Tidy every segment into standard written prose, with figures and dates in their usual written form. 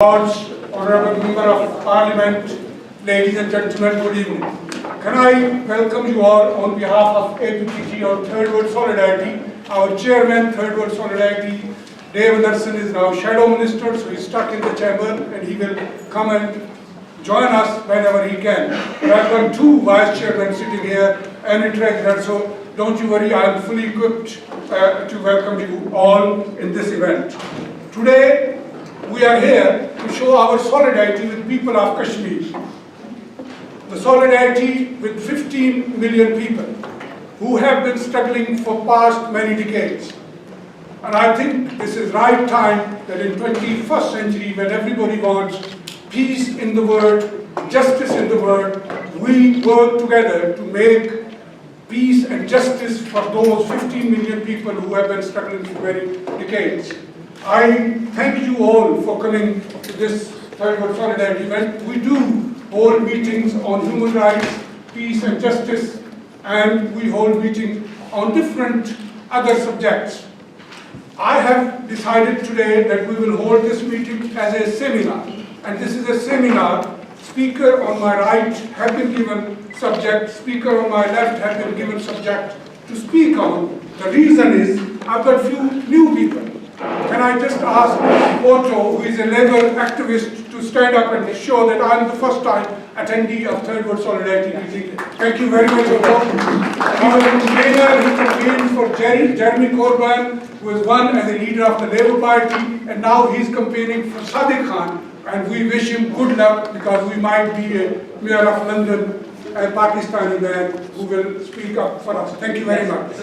Lords, Honourable Member of Parliament, ladies and gentlemen, good evening. Can I welcome you all on behalf of APTG or Third World Solidarity. Our chairman, Third World Solidarity, Dave Anderson, is now Shadow Minister, so he's stuck in the chamber and he will come and join us whenever he can. We have got two vice chairmen sitting here and a treasurer, so don't you worry, I am fully equipped to welcome you all in this event. Today, we are here to show our solidarity with people of Kashmir. The solidarity with 15 million people who have been struggling for past many decades. And I think this is right time that in 21st century, when everybody wants peace in the world, justice in the world, we work together to make peace and justice for those 15 million people who have been struggling for many decades. I thank you all for coming to this Third World Solidarity event. We do hold meetings on human rights, peace and justice, and we hold meetings on different other subjects. I have decided today that we will hold this meeting as a seminar, and this is a seminar. Speaker on my right have been given subject, speaker on my left have been given subject to speak on. The reason is I've got few new people. Can I just ask Otto, who is a labor activist, to stand up and show that I'm the first time attendee of Third World Solidarity meeting. Thank you very much, Otto. He was a campaigner, he campaigned for Jeremy Corbyn, who was won as a leader of the Labour Party, and now he's campaigning for Sadiq Khan, and we wish him good luck because we might be a Mayor of London, a Pakistani man who will speak up for us. Thank you very much.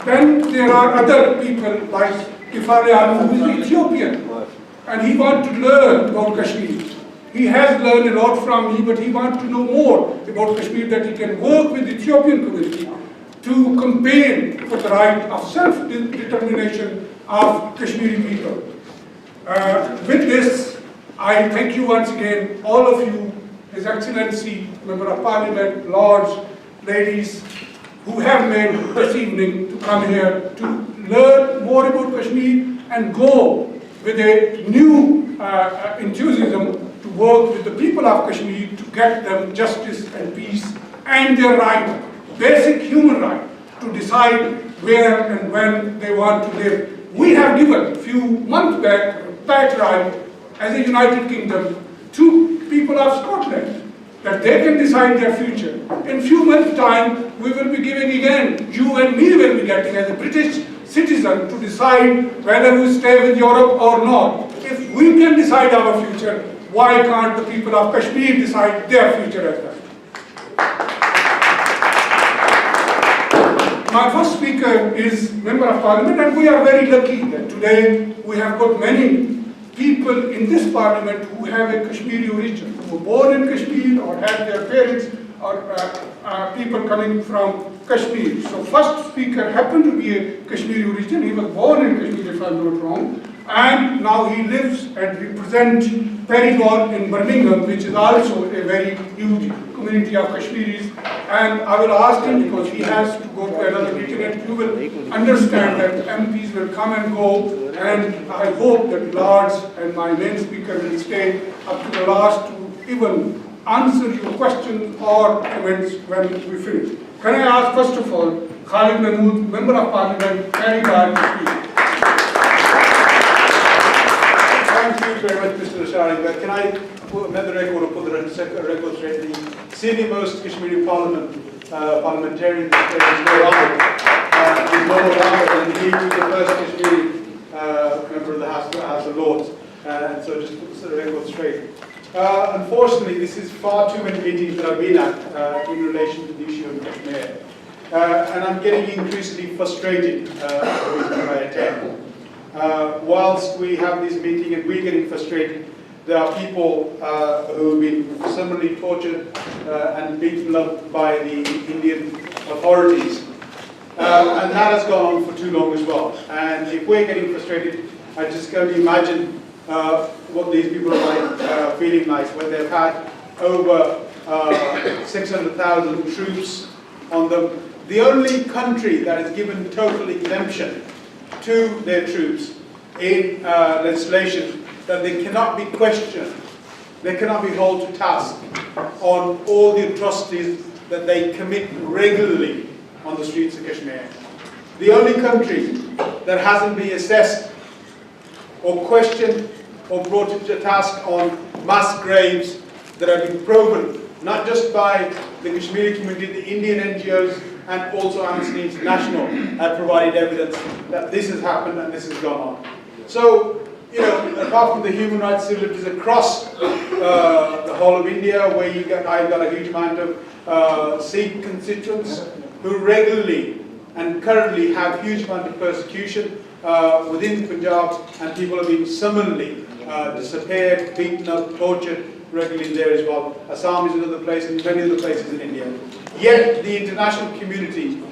Then there are other people like Khalid, who is Ethiopian, and he wants to learn about Kashmir. He has learned a lot from me, but he wants to know more about Kashmir, that he can work with the Ethiopian community to campaign for the right of self-determination of Kashmiri people. With this, I thank you once again, all of you, His Excellency, Member of Parliament, Lords, ladies, who have made this evening to come here to learn more about Kashmir and go with a new enthusiasm to work with the people of Kashmir to get them justice and peace and their right, basic human right, to decide where and when they want to live. We have given a few months back that right as a United Kingdom to people of Scotland, that they can decide their future. In few months' time, we will be giving again, you and me will be getting as a British citizen to decide whether we stay with Europe or not. If we can decide our future, why can't the people of Kashmir decide their future as well? My first speaker is Member of Parliament, and we are very lucky that today we have got many people in this Parliament who have a Kashmiri origin, who were born in Kashmir or had their parents or people coming from Kashmir. So first speaker happened to be a Kashmiri origin. He was born in Kashmir, if I'm not wrong, and now he lives and represents Perigord in Birmingham, which is also a very huge community of Kashmiris. And I will ask him, because he has to go to another meeting, and you will understand that MPs will come and go, and I hope that Lords and my main speaker will stay up to the last to even answer your questions or comments when we finish. Can I ask, first of all, Khalid Mahmood, Member of Parliament, Gerald, to speak. Thank you very much, Mr. Lasharie. But can I put another record or put the record straight? The senior most Kashmiri parliamentarian is no longer, and he was the first Kashmiri member of the House of Lords. And so just put the record straight. Unfortunately, this is far too many meetings that I've been at in relation to the issue of Kashmir. And I'm getting increasingly frustrated every time I attend. Whilst we have this meeting and we're getting frustrated, there are people who have been summarily tortured and beaten up by the Indian authorities. And that has gone on for too long as well. And if we're getting frustrated, I just can only imagine what these people are like, feeling like when they've had over 600,000 troops on them. The only country that has given total exemption to their troops in legislation that they cannot be questioned, they cannot be held to task on all the atrocities that they commit regularly on the streets of Kashmir. The only country that hasn't been assessed or questioned or brought to task on mass graves that have been proven, not just by the Kashmiri community, the Indian NGOs, and also Amnesty International have provided evidence that this has happened and this has gone on. So, you know, apart from the human rights civilities across the whole of India, where I've got a huge amount of Sikh constituents who regularly and currently have huge amount of persecution within Punjab, and people have been summarily disappeared, beaten up, tortured regularly there as well. Assam is another place, and many other places in India. Yet the international community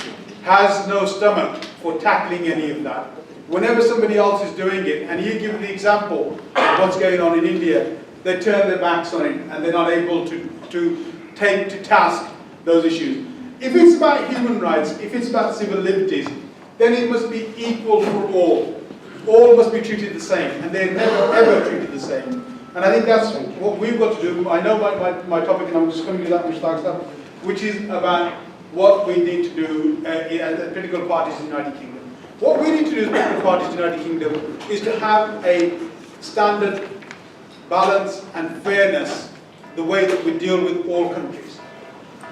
has no stomach for tackling any of that. Whenever somebody else is doing it, and you give the example of what's going on in India, they turn their backs on it and they're not able to take to task those issues. If it's about human rights, if it's about civil liberties, then it must be equal for all. All must be treated the same, and they're never ever treated the same. And I think that's what we've got to do. I know my topic, and I'm just coming to that Mushtaq stuff, which is about what we need to do as political parties in the United Kingdom. What we need to do as political parties in the United Kingdom is to have a standard, balance and fairness the way that we deal with all countries.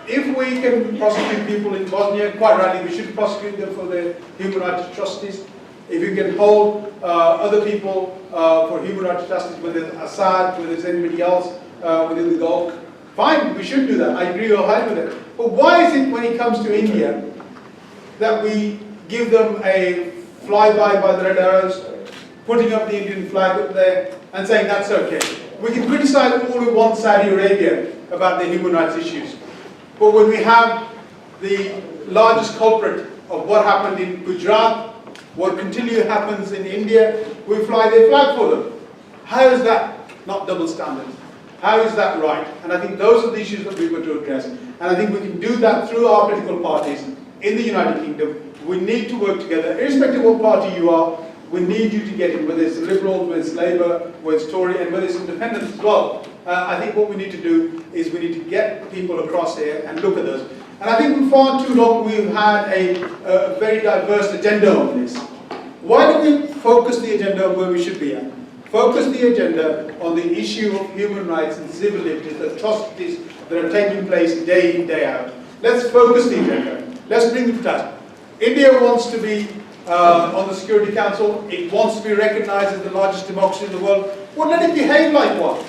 If we can prosecute people in Bosnia, quite rightly we should prosecute them for their human rights atrocities. If you can hold other people for human rights atrocities, whether it's Assad, whether it's anybody else within the Gulf, fine, we should do that. I agree wholeheartedly with it. But why is it when it comes to India that we give them a flyby by the red arrows, putting up the Indian flag up there and saying that's okay? We can criticize all we want Saudi Arabia about their human rights issues. But when we have the largest culprit of what happened in Gujarat, what continually happens in India, we fly their flag for them. How is that not double standards? How is that right? And I think those are the issues that we've got to address. And I think we can do that through our political parties in the United Kingdom. We need to work together, irrespective of what party you are. We need you to get in, whether it's Liberal, whether it's Labour, whether it's Tory, and whether it's Independent as well. I think what we need to do is we need to get people across here and look at those. And I think for far too long we've had a very diverse agenda on this. Why don't we focus the agenda where we should be at? Focus the agenda on the issue of human rights and civil liberties, the atrocities that are taking place day in, day out. Let's focus the agenda. Let's bring it to task. India wants to be on the Security Council. It wants to be recognized as the largest democracy in the world. Well, let it behave like one.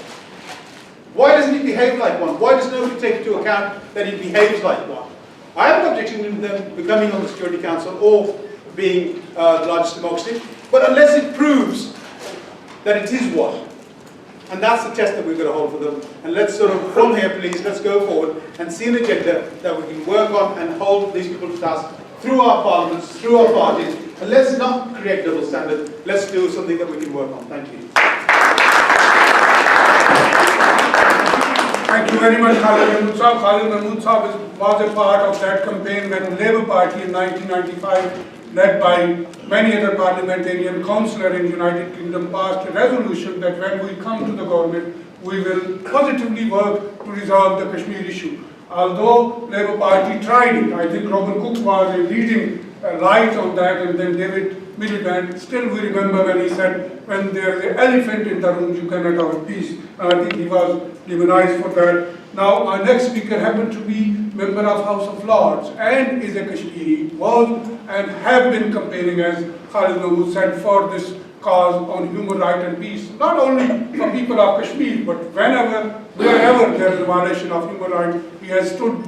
Why doesn't it behave like one? Why does nobody take into account that it behaves like one? I have no objection to them becoming on the Security Council or being the largest democracy, but unless it proves that it is one. And that's the test that we've got to hold for them. And let's sort of, from here please, let's go forward and see an agenda that we can work on and hold these people to task through our parliaments, through our parties. And let's not create double standards. Let's do something that we can work on. Thank you. Thank you very much, Khalid Mahmood Sahab. Khalid Mahmood Sahab was a part of that campaign when the Labour Party in 1995, led by many other parliamentarian councillors in the United Kingdom, passed a resolution that when we come to the government, we will positively work to resolve the Kashmir issue. Although Labour Party tried it, I think Robin Cook was a leading light on that, and then David Miliband, still we remember when he said, when there is an elephant in the room, you cannot have peace. I think he was demonized for that. Now, our next speaker happened to be member of House of Lords and is a Kashmiri, was and have been campaigning, as Khalid Mahmood said, for this cause on human rights and peace. Not only for people of Kashmir, but wherever there is a violation of human rights, he has stood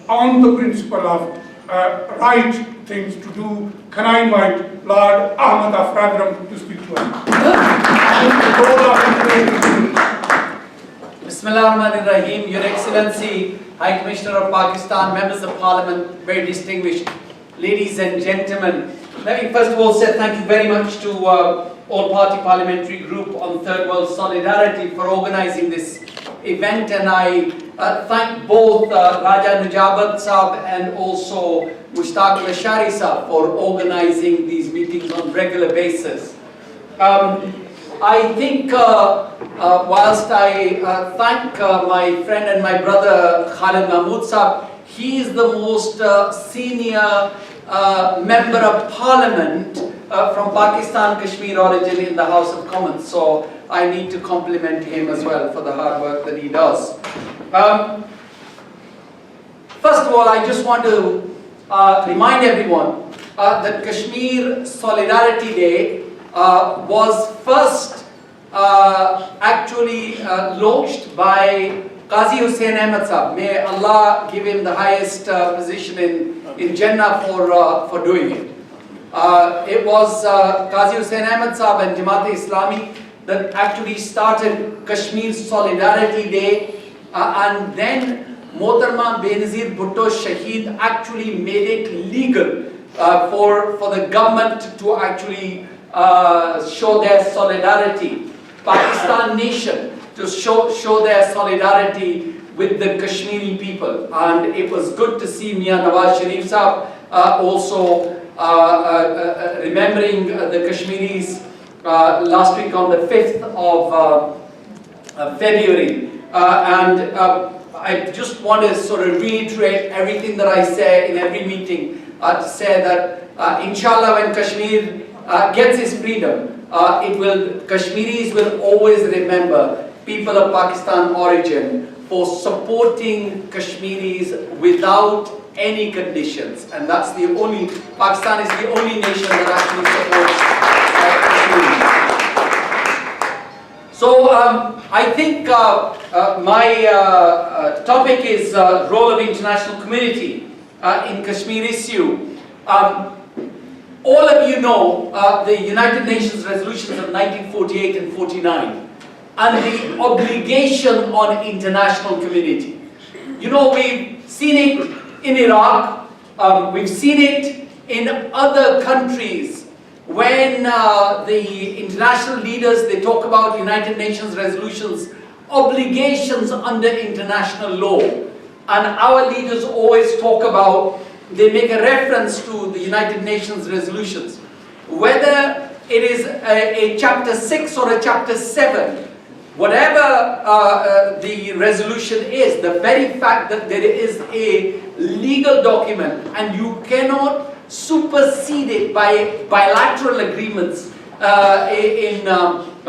on the principle of right things to do. Can I invite Lord Ahmed of Rotherham to speak to us? Bismillahirrahmanirrahim. Your Excellency, High Commissioner of Pakistan, members of Parliament, very distinguished ladies and gentlemen. Let me first of all say thank you very much to all-party parliamentary group on Third World Solidarity for organising this event, and I thank both Raja Najabat Sahab and also Mushtaq Lasharie Sahab for organising these meetings on regular basis. I think whilst I thank my friend and my brother Khalid Mahmood Sahab, he is the most senior member of Parliament from Pakistan Kashmir origin in the House of Commons. So I need to compliment him as well for the hard work that he does. First of all, I just want to remind everyone that Kashmir Solidarity Day was first actually launched by Qazi Hussain Ahmed Sahab. May Allah give him the highest position in Jannah for doing it. It was Qazi Hussain Ahmed Sahab and Jamaat-e-Islami that actually started Kashmir Solidarity Day, and then Mohtarma Benazir Bhutto Shaheed actually made it legal for the government to actually show their solidarity, Pakistan nation to show their solidarity with the Kashmiri people. And it was good to see Mian Nawaz Sharif Sahab also remembering the Kashmiris last week on the 5th of February. I just want to sort of reiterate everything that I say in every meeting to say that inshallah when Kashmir gets its freedom, Kashmiris will always remember people of Pakistan origin for supporting Kashmiris without any conditions, and that's the only, Pakistan is the only nation that actually supports Kashmiris. So I think my topic is role of international community in Kashmir issue. All of you know the United Nations resolutions of 1948 and 49 and the obligation on international community. You know, we've seen it in Iraq, we've seen it in other countries when the international leaders, they talk about United Nations resolutions, obligations under international law. And our leaders always talk about, they make a reference to the United Nations resolutions. Whether it is a chapter 6 or a chapter 7, whatever the resolution is, the very fact that there is a legal document and you cannot supersede it by bilateral agreements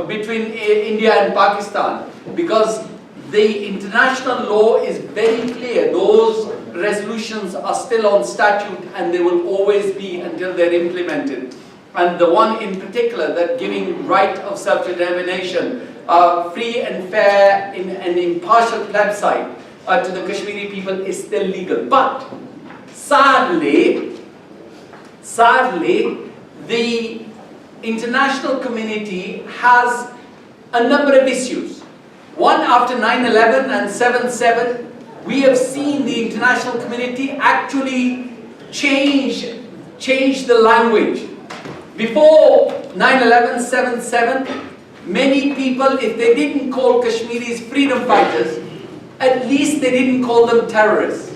between India and Pakistan, because the international law is very clear. Those resolutions are still on statute and they will always be until they're implemented. And the one in particular, that giving right of self-determination, free and fair in an impartial plebiscite to the Kashmiri people is still legal. But sadly, the international community has a number of issues. One, after 9/11 and 7/7, we have seen the international community actually change the language. Before 9/11, 7/7, many people, if they didn't call Kashmiris freedom fighters, at least they didn't call them terrorists.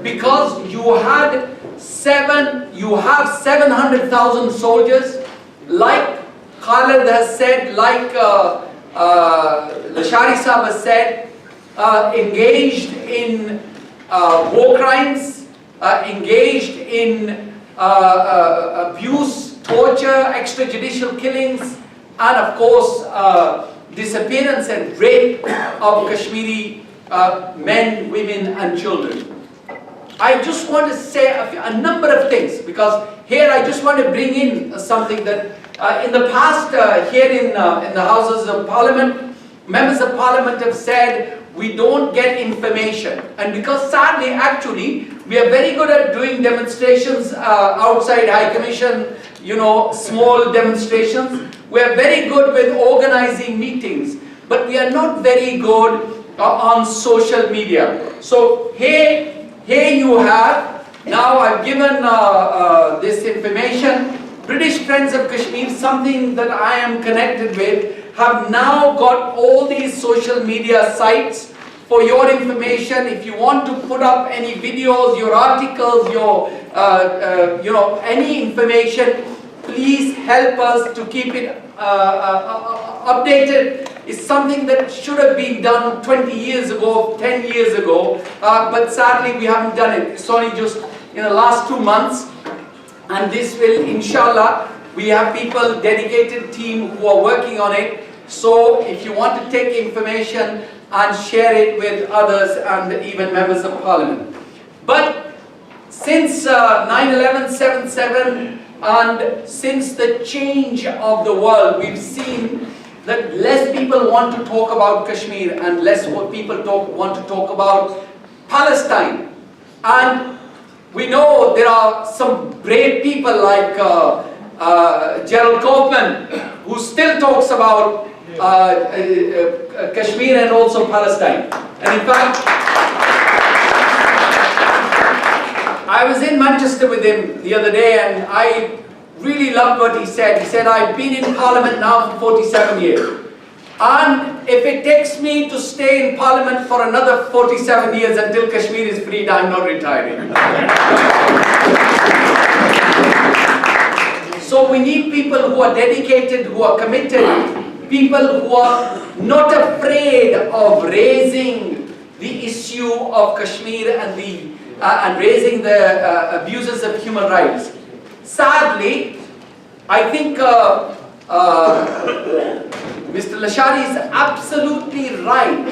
Because you have 700,000 soldiers, like Khalid has said, like Lasharie Sahab has said, engaged in war crimes, engaged in abuse, torture, extrajudicial killings, and of course disappearance and rape of Kashmiri men, women and children. I just want to say a number of things, because here I just want to bring in something that in the past here in the Houses of Parliament, members of Parliament have said we don't get information, and because sadly actually we are very good at doing demonstrations outside High Commission, you know, small demonstrations. We are very good with organizing meetings, but we are not very good on social media. So here you have, now I've given this information. British Friends of Kashmir, something that I am connected with, have now got all these social media sites for your information. If you want to put up any videos, your articles, your you know, any information, please help us to keep it updated is something that should have been done 20 years ago, 10 years ago, but sadly we haven't done it. It's only just in the last 2 months, and this will, inshallah, we have people, dedicated team who are working on it. So if you want to take information and share it with others and even members of parliament. But since 9/11/77 and since the change of the world, we've seen that less people want to talk about Kashmir and less people want to talk about Palestine. And we know there are some brave people like Gerald Kaufman, who still talks about Kashmir and also Palestine. And in fact, I was in Manchester with him the other day and I really loved what he said. He said, I've been in Parliament now for 47 years. And if it takes me to stay in Parliament for another 47 years until Kashmir is freed, I'm not retiring. So we need people who are dedicated, who are committed, people who are not afraid of raising the issue of Kashmir and raising the abuses of human rights. Sadly, I think Mr. Lasharie is absolutely right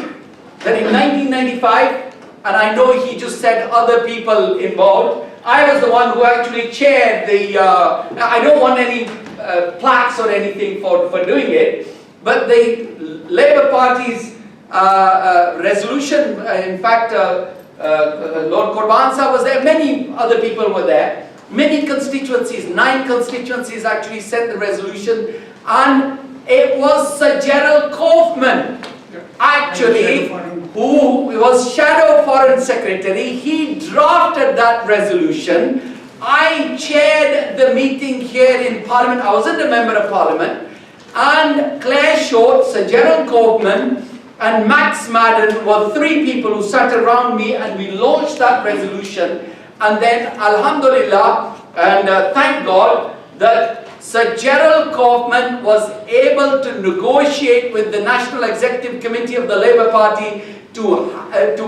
that in 1995, and I know he just said other people involved, I was the one who actually chaired the, I don't want any plaques or anything for doing it, but the Labour Party's resolution, in fact, Lord Korbansa was there, many other people were there. Many constituencies, 9 constituencies actually sent the resolution, and it was Sir Gerald Kaufman actually, who was Shadow Foreign Secretary. He drafted that resolution. I chaired the meeting here in Parliament. I wasn't a member of Parliament, and Claire Short, Sir Gerald Kaufman and Max Madden were 3 people who sat around me, and we launched that resolution. And then, alhamdulillah, and thank God that Sir Gerald Kaufman was able to negotiate with the National Executive Committee of the Labour Party to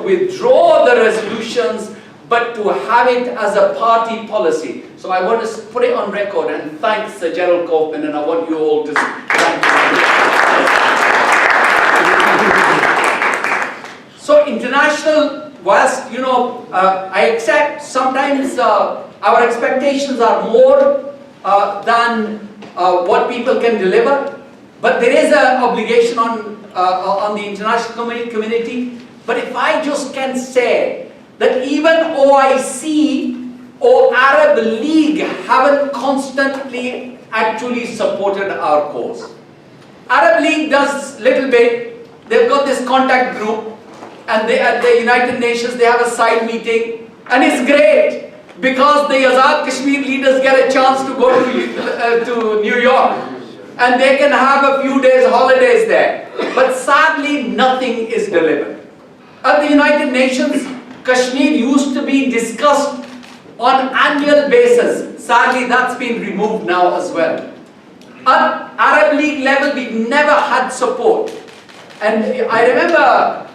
withdraw the resolutions, but to have it as a party policy. So I want to put it on record and thank Sir Gerald Kaufman, and I want you all to thank him. So international, whilst, you know, I accept sometimes our expectations are more than what people can deliver, but there is an obligation on the international community. But if I just can say that even OIC or Arab League haven't constantly actually supported our cause. Arab League does little bit. They've got this contact group, and they at the United Nations they have a side meeting, and it's great because the Azad Kashmir leaders get a chance to go to New York, and they can have a few days holidays there. But sadly, nothing is delivered. At the United Nations, Kashmir used to be discussed on annual basis. Sadly, that's been removed now as well. At Arab League level, we've never had support. And I remember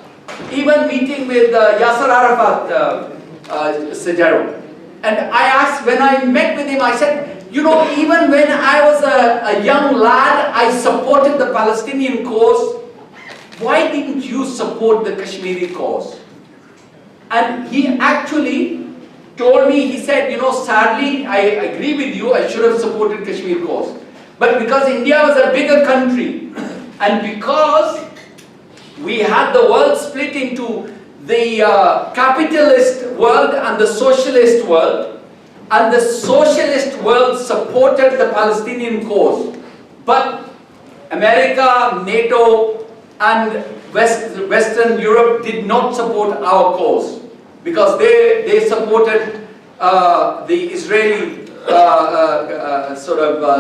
even meeting with Yasser Arafat, Sir Gerald. And I asked, when I met with him, I said, you know, even when I was a young lad, I supported the Palestinian cause. Why didn't you support the Kashmiri cause? And he actually told me, he said, you know, sadly, I agree with you, I should have supported Kashmir cause. But because India was a bigger country, and because we had the world split into the capitalist world and the socialist world, and the socialist world supported the Palestinian cause, but America, NATO, and Western Europe did not support our cause because they supported the Israeli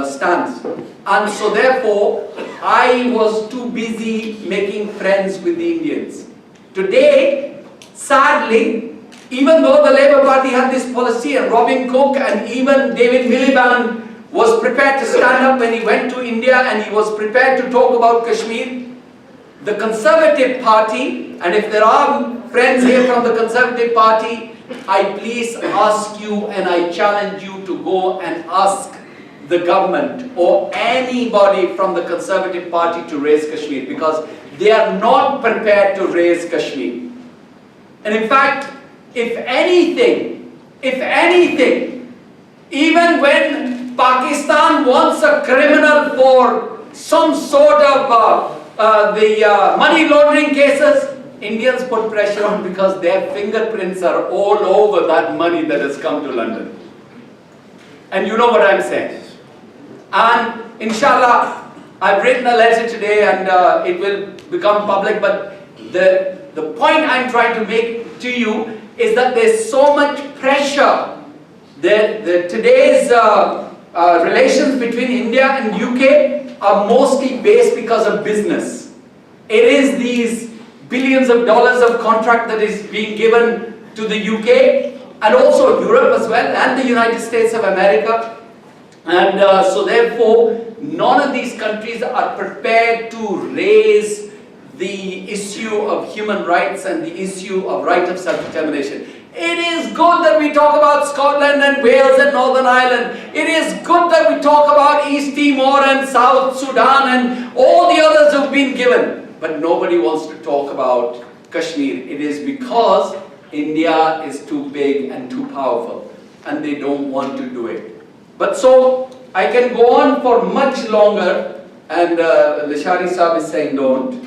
stance. And so therefore, I was too busy making friends with the Indians. Today, sadly, even though the Labour Party had this policy, and Robin Cook and even David Miliband was prepared to stand up when he went to India and he was prepared to talk about Kashmir, the Conservative Party, and if there are friends here from the Conservative Party, I please ask you and I challenge you to go and ask the government or anybody from the Conservative Party to raise Kashmir, because they are not prepared to raise Kashmir. And in fact, if anything, even when Pakistan wants a criminal for some sort of money laundering cases, Indians put pressure on because their fingerprints are all over that money that has come to London. And you know what I'm saying. And inshallah, I've written a letter today and it will become public, but the point I'm trying to make to you is that there's so much pressure. Today's relations between India and UK are mostly based because of business. It is these billions of dollars of contract that is being given to the UK and also Europe as well and the United States of America. And so therefore, none of these countries are prepared to raise the issue of human rights and the issue of right of self-determination. It is good that we talk about Scotland and Wales and Northern Ireland. It is good that we talk about East Timor and South Sudan and all the others who've been given. But nobody wants to talk about Kashmir. It is because India is too big and too powerful and they don't want to do it. But so, I can go on for much longer and Lasharie Sahib is saying don't.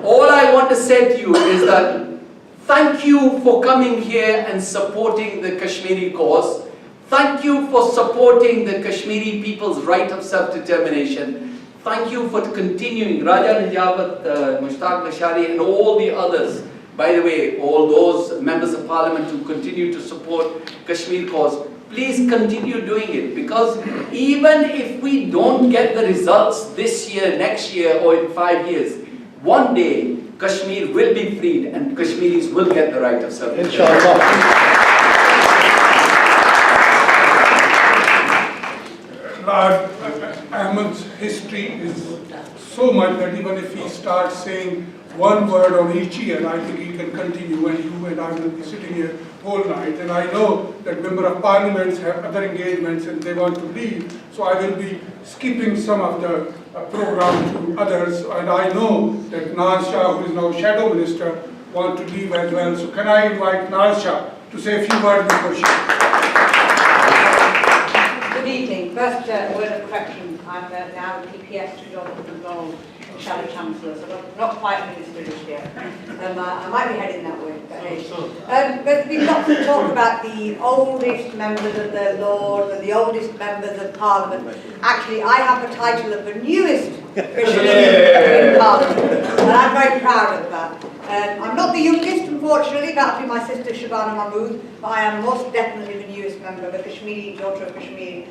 All I want to say to you is that thank you for coming here and supporting the Kashmiri cause. Thank you for supporting the Kashmiri people's right of self-determination. Thank you for continuing, Raja Najabat, Mushtaq, Lasharie and all the others. By the way, all those members of parliament who continue to support Kashmir cause, please continue doing it, because even if we don't get the results this year, next year or in 5 years, one day Kashmir will be freed and Kashmiris will get the right of self-determination. Ahmed's history is so much that even if he starts saying one word on each year, I think he can continue, and you and I will be sitting here whole night. And I know that member of parliaments have other engagements and they want to leave, so I will be skipping some of the program to others. And I know that Shah, who is now shadow minister, want to leave as well. So can I invite Shah to say a few words before she... Good evening. First, word of correction. I'm now TPS to Jonathan McDonald, Shadow Chancellor, so not quite ministerial yet. I might be heading that way. But, hey. But we've got to talk about the oldest members of the Lords and the oldest members of Parliament. Actually, I have the title of the newest in Parliament, and I'm very proud of that. I'm not the youngest, unfortunately, that'll be my sister Shabana Mahmood, but I am most definitely the newest member, the Kashmiri, daughter of Kashmir.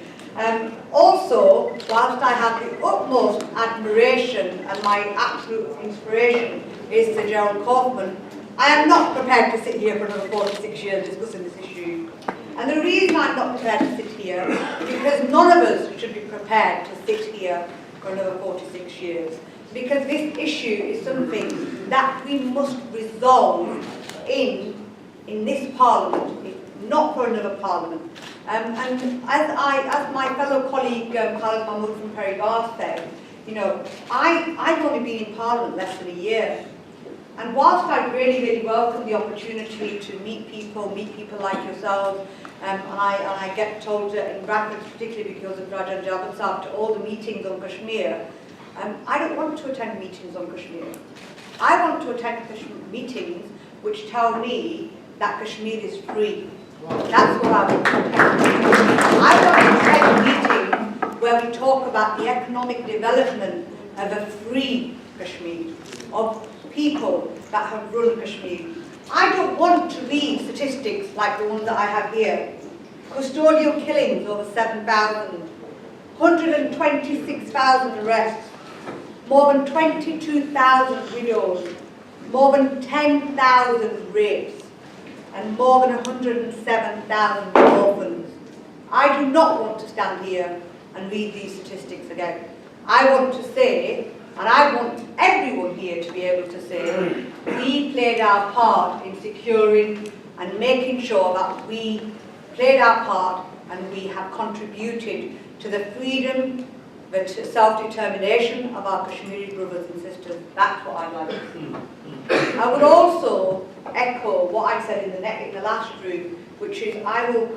Also, whilst I have the utmost admiration and my absolute inspiration is to Gerald Kaufman, I am not prepared to sit here for another 46 years discussing this issue. And the reason I'm not prepared to sit here is because none of us should be prepared to sit here for another 46 years. Because this issue is something that we must resolve in this Parliament, not for another Parliament. And as my fellow colleague Khalid Mahmood from Perry Bar said, you know, I've only been in Parliament less than a year. And whilst I really welcome the opportunity to meet people like yourselves, and I get told in Bradford, particularly because of Raja Abbas, after all the meetings on Kashmir, I don't want to attend meetings on Kashmir. I want to attend meetings which tell me that Kashmir is free. That's what I want to attend. I want to attend a meeting where we talk about the economic development of a free Kashmir, of people that have run Kashmir. I don't want to read statistics like the ones that I have here. Custodial killings over 7,000, 126,000 arrests, more than 22,000 widows, more than 10,000 rapes, and more than 107,000 orphans. I do not want to stand here and read these statistics again. I want to say, and I want everyone here to be able to say, we played our part in securing and making sure that we played our part and we have contributed to the freedom, the self-determination of our Kashmiri brothers and sisters. That's what I'd like to see. I would also echo what I said in the last room, which is I will,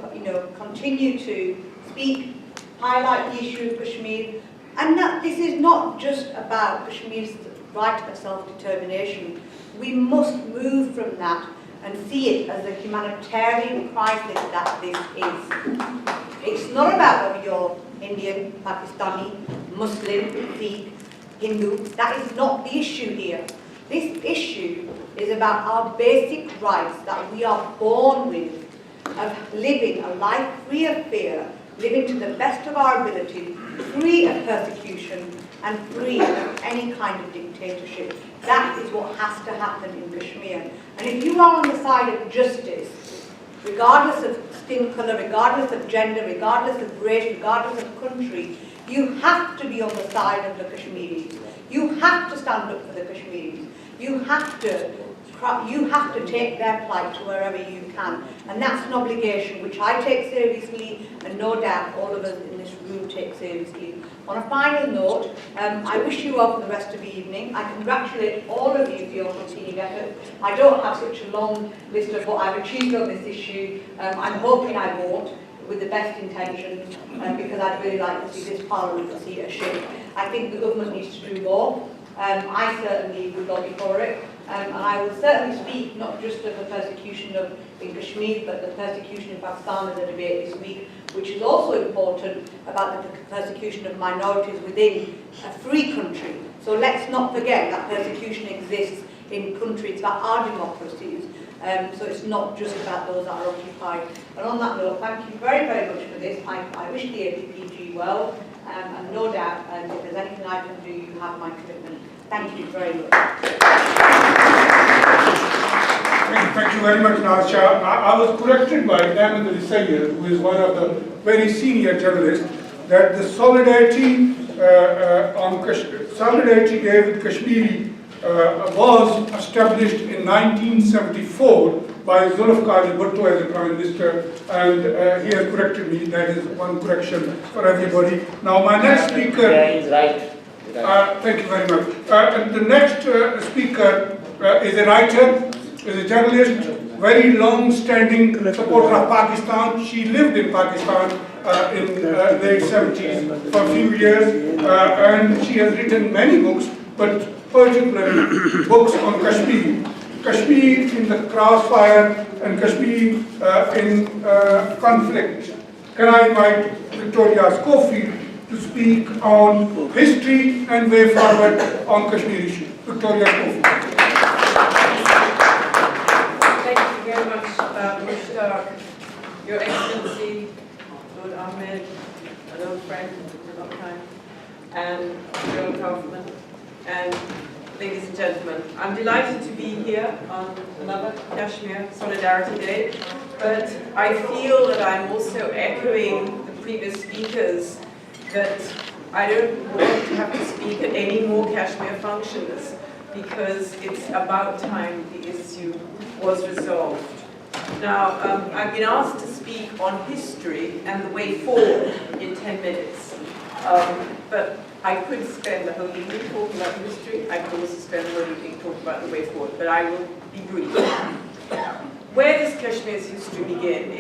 continue to speak, highlight the issue of Kashmir, and that this is not just about Kashmir's right of self-determination. We must move from that and see it as a humanitarian crisis that this is. It's not about whether you're Indian, Pakistani, Muslim, Sikh, Hindu. That is not the issue here. This issue is about our basic rights that we are born with, of living a life free of fear, living to the best of our ability, free of persecution and free of any kind of dictatorship. That is what has to happen in Kashmir. And if you are on the side of justice, regardless of skin colour, regardless of gender, regardless of race, regardless of country, you have to be on the side of the Kashmiris. You have to stand up for the Kashmiris. You have to take their plight to wherever you can. And that's an obligation which I take seriously, and no doubt all of us in this room take seriously. On a final note, I wish you well for the rest of the evening. I congratulate all of you for your continued effort. I don't have such a long list of what I've achieved on this issue. I'm hoping I won't, with the best intentions, because I'd really like to see this Parliament to see a shift. I think the government needs to do more. I certainly would lobby for it. And I will certainly speak not just of the persecution in Kashmir, but the persecution in Pakistan in the debate this week, which is also important about the persecution of minorities within a free country. So let's not forget that persecution exists in countries that are democracies. So it's not just about those that are occupied. And on that note, thank you very, very much for this. I wish the APPG well, and no doubt if there's anything I can do, you have my commitment. Thank you very much. Thank you very much, Shah. I was corrected by Ahmed, who is one of the very senior journalists, that the Solidarity Day with Kashmiri was established in 1974 by Khalid as the Prime Minister, and he has corrected me. That is one correction for everybody. Now, my next speaker. Yeah, he's right. Thank you very much. And the next speaker is a writer, is a journalist, very long-standing supporter of Pakistan. She lived in Pakistan in the late 70s for a few years, and she has written many books, but particularly books on Kashmir. Kashmir in the crossfire and Kashmir in conflict. Can I invite Victoria Schofield to speak on history and way forward on Kashmir issue? Victoria Schofield. Thank you very much, Mushtaq, Your Excellency, Lord Ahmed, an old friend for a long time, and Gerald Kaufman, and ladies and gentlemen. I'm delighted to be here on another Kashmir Solidarity Day, but I feel that I'm also echoing the previous speakers that I don't want to have to speak at any more Kashmir functions, because it's about time the issue was resolved. Now, I've been asked to speak on history and the way forward in 10 minutes, but I could spend the whole evening talking about history. I could also spend the whole evening talking about the way forward, but I will be brief. Where does Kashmir's history begin?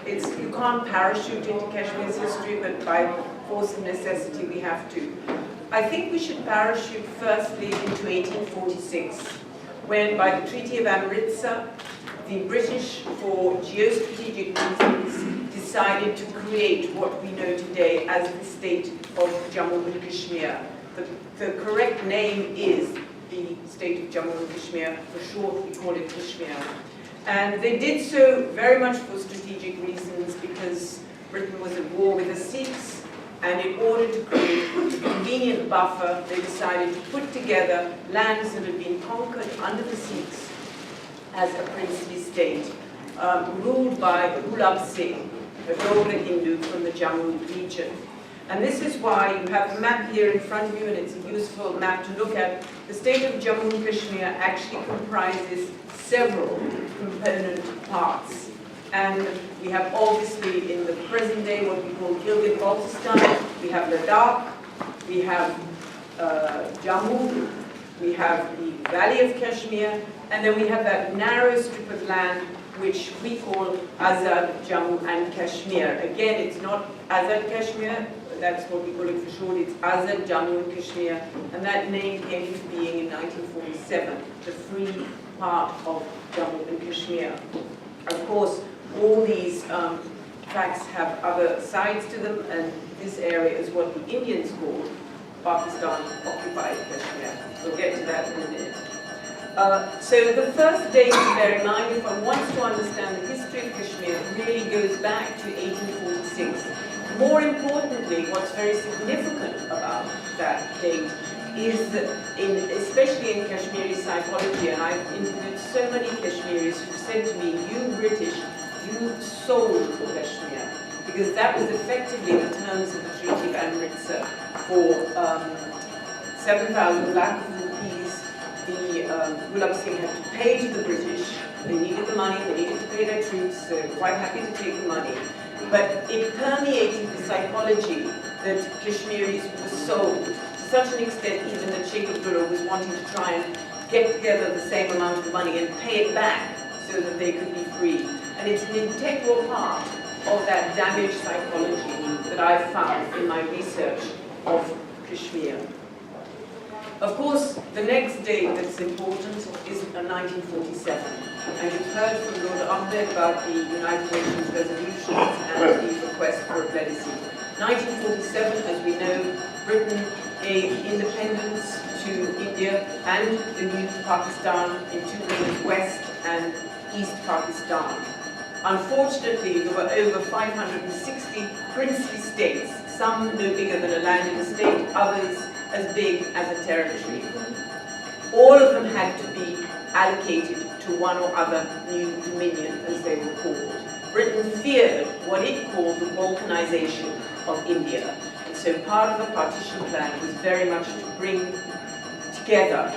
You can't parachute into Kashmir's history, but by force of necessity we have to. I think we should parachute firstly into 1846, when by the Treaty of Amritsar, the British, for geostrategic reasons, decided to create what we know today as the state of Jammu and Kashmir. The correct name is the state of Jammu and Kashmir. For short, we call it Kashmir. And they did so very much for strategic reasons, because Britain was at war with the Sikhs, and in order to create a convenient buffer, they decided to put together lands that had been conquered under the Sikhs as a princely state, ruled by Gulab Singh, a Dogra Hindu from the Jammu region. And this is why you have a map here in front of you, and it's a useful map to look at. The state of Jammu and Kashmir actually comprises several component parts. And we have obviously in the present day what we call Gilgit-Baltistan, we have Ladakh, we have Jammu, we have the Valley of Kashmir, and then we have that narrow strip of land which we call Azad Jammu and Kashmir. Again, it's not Azad Kashmir, that's what we call it for short, it's Azad Jammu and Kashmir, and that name came into being in 1947, the free part of Jammu and Kashmir. Of course, all these facts have other sides to them, and this area is what the Indians call Pakistan occupied Kashmir. We'll get to that in a minute. So the first date to bear in mind, if one wants to understand the history of Kashmir, really goes back to 1846. More importantly, what's very significant about that date is that, especially in Kashmiri psychology, and I've interviewed so many Kashmiris who said to me, you British, you sold Kashmir, because that was effectively the terms of the Treaty of Amritsar for 7,000 lakh rupees. The Gulab Singh had to pay to the British. They needed the money, they needed to pay their troops, so they were quite happy to take the money. But it permeated the psychology that Kashmiris were sold, to such an extent even that Sheikh Abdullah was wanting to try and get together the same amount of money and pay it back so that they could be free. And it's an integral part of that damaged psychology that I've found in my research of Kashmir. Of course, the next date that's important is 1947. And you've heard from Lord Ahmed about the United Nations resolutions and the request for a plebiscite. 1947, as we know, Britain gave independence to India and the new Pakistan in two names, West and East Pakistan. Unfortunately, there were over 560 princely states, some no bigger than a landed estate, others as big as a territory. All of them had to be allocated to one or other new dominion, as they were called. Britain feared what it called the balkanization of India. And so part of the partition plan was very much to bring together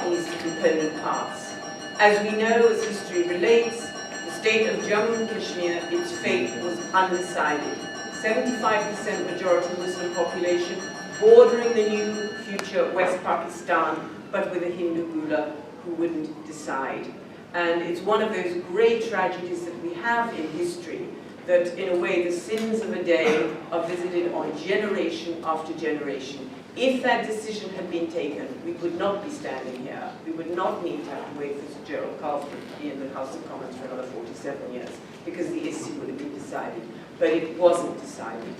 these component parts. As we know, as history relates, the state of Jammu and Kashmir, its fate was undecided. 75% majority Muslim population, bordering the new future West Pakistan, but with a Hindu ruler who wouldn't decide. And it's one of those great tragedies that we have in history, that in a way the sins of a day are visited on generation after generation. If that decision had been taken, we would not be standing here. We would not need to have to wait for Sir Gerald Kaufman to be in the House of Commons for another 47 years, because the issue would have been decided. But it wasn't decided.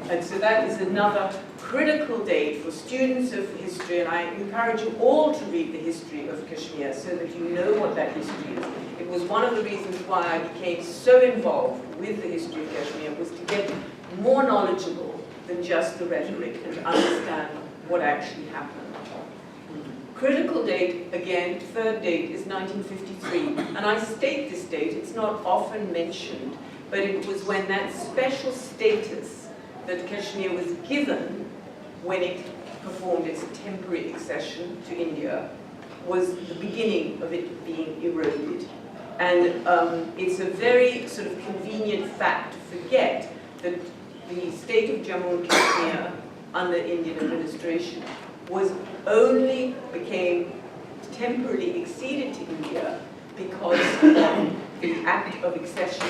And so that is another critical date for students of history, and I encourage you all to read the history of Kashmir so that you know what that history is. It was one of the reasons why I became so involved with the history of Kashmir, was to get more knowledgeable than just the rhetoric and to understand what actually happened. Critical date, again, third date, is 1953, and I state this date, it's not often mentioned, but it was when that special status that Kashmir was given when it performed its temporary accession to India was the beginning of it being eroded. And it's a very sort of convenient fact to forget that the state of Jammu and Kashmir under Indian administration became temporarily acceded to India because of the Act of Accession,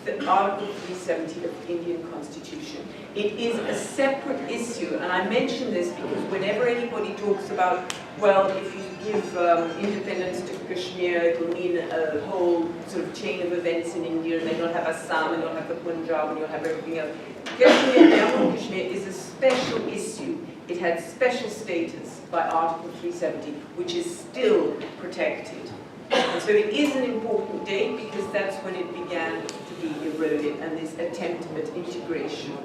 the Article 370 of the Indian Constitution. It is a separate issue, and I mention this because whenever anybody talks about, well, if you give independence to Kashmir, it will mean a whole sort of chain of events in India, and then you'll have Assam, and you'll have the Punjab, and you'll have everything else. Kashmir, Jammu and Kashmir is a special issue. It had special status by Article 370, which is still protected. And so it is an important date because that's when it began to be eroded and this attempt at integration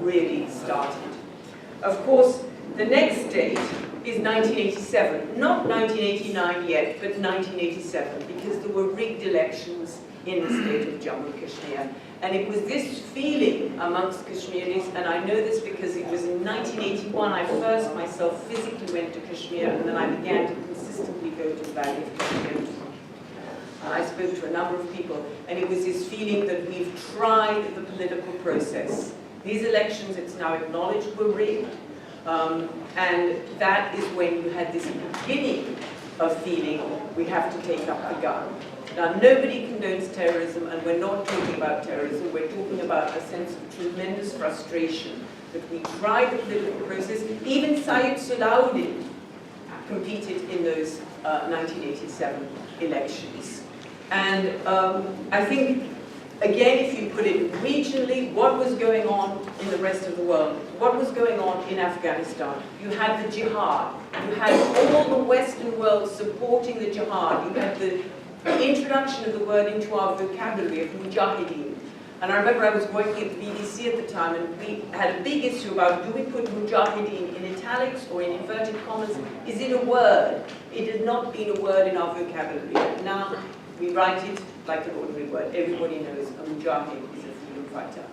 really started. Of course, the next date is 1987. Not 1989 yet, but 1987, because there were rigged elections in the state of Jammu and Kashmir. And it was this feeling amongst Kashmiris, and I know this because it was in 1981 I first myself physically went to Kashmir, and then I began to consistently go to the Valley of Kashmir. I spoke to a number of people, and it was this feeling that we've tried the political process. These elections, it's now acknowledged, were rigged. And that is when you had this beginning of feeling we have to take up the gun. Now, nobody condones terrorism, and we're not talking about terrorism. We're talking about a sense of tremendous frustration that we tried the political process. Even Sayyid Salahuddin competed in those 1987 elections. And I think, again, if you put it regionally, what was going on in the rest of the world? What was going on in Afghanistan? You had the jihad. You had all the Western world supporting the jihad. You had the introduction of the word into our vocabulary of mujahideen. And I remember I was working at the BBC at the time, and we had a big issue about, do we put mujahideen in italics or in inverted commas? Is it a word? It had not been a word in our vocabulary. But now we write it like an ordinary word. Everybody knows a mujahid is a freedom fighter.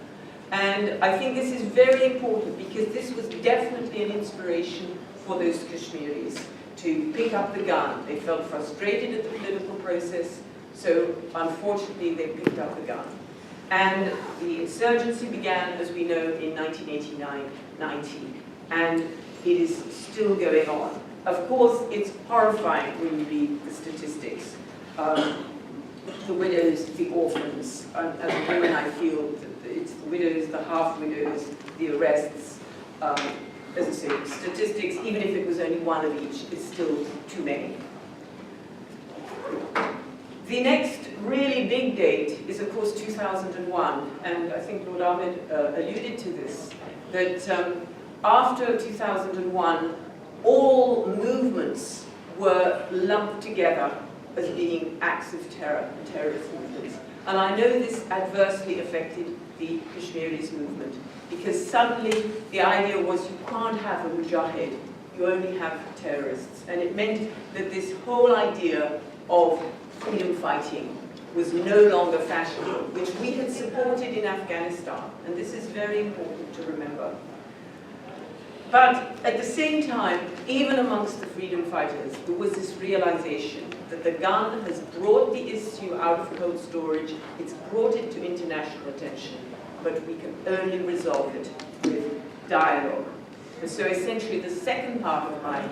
And I think this is very important because this was definitely an inspiration for those Kashmiris to pick up the gun. They felt frustrated at the political process, so unfortunately they picked up the gun. And the insurgency began, as we know, in 1989-90, and it is still going on. Of course, it's horrifying when you read the statistics. The widows, the orphans, and women, I feel that it's the widows, the half-widows, the arrests. As I say, statistics, even if it was only one of each, is still too many. The next really big date is, of course, 2001, and I think Lord Ahmed alluded to this, that after 2001, all movements were lumped together as being acts of terror and terrorist movements. And I know this adversely affected the Kashmiris movement, because suddenly the idea was you can't have a mujahid, you only have terrorists. And it meant that this whole idea of freedom fighting was no longer fashionable, which we had supported in Afghanistan. And this is very important to remember. But at the same time, even amongst the freedom fighters, there was this realization that the gun has brought the issue out of cold storage, it's brought it to international attention, but we can only resolve it with dialogue. And so essentially the second part of my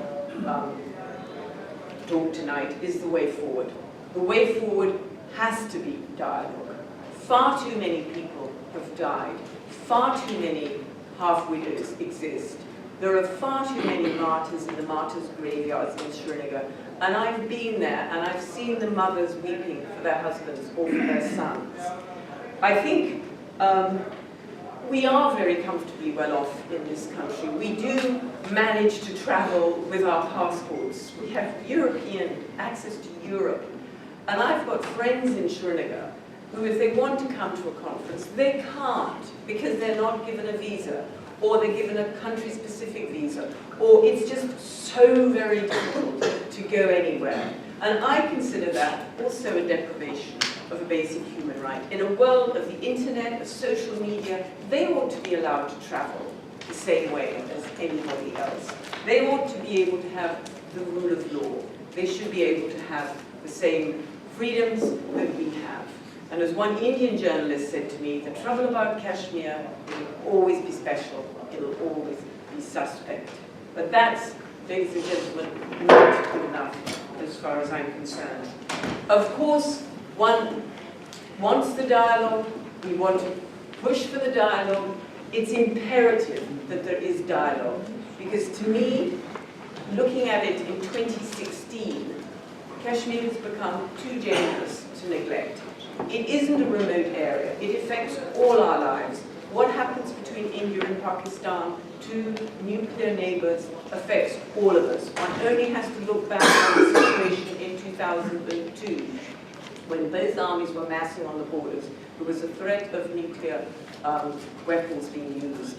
talk tonight is the way forward. The way forward has to be dialogue. Far too many people have died. Far too many half-widows exist. There are far too many martyrs in the martyrs' graveyards in Srinagar. And I've been there, and I've seen the mothers weeping for their husbands or for their sons. I think we are very comfortably well off in this country. We do manage to travel with our passports. We have European access to Europe. And I've got friends in Srinagar who, if they want to come to a conference, they can't because they're not given a visa, or they're given a country-specific visa, or it's just so very difficult to go anywhere. And I consider that also a deprivation of a basic human right. In a world of the internet, of social media, they ought to be allowed to travel the same way as anybody else. They ought to be able to have the rule of law. They should be able to have the same freedoms that we have. And as one Indian journalist said to me, the trouble about Kashmir, it will always be special, it'll always be suspect. But that's, ladies and gentlemen, not good enough as far as I'm concerned. Of course, one wants the dialogue, we want to push for the dialogue. It's imperative that there is dialogue, because to me, looking at it in 2016, Kashmir has become too dangerous to neglect. It isn't a remote area. It affects all our lives. What happens between India and Pakistan, two nuclear neighbors, affects all of us. One only has to look back on the situation in 2002, when both armies were massing on the borders. There was a threat of nuclear weapons being used.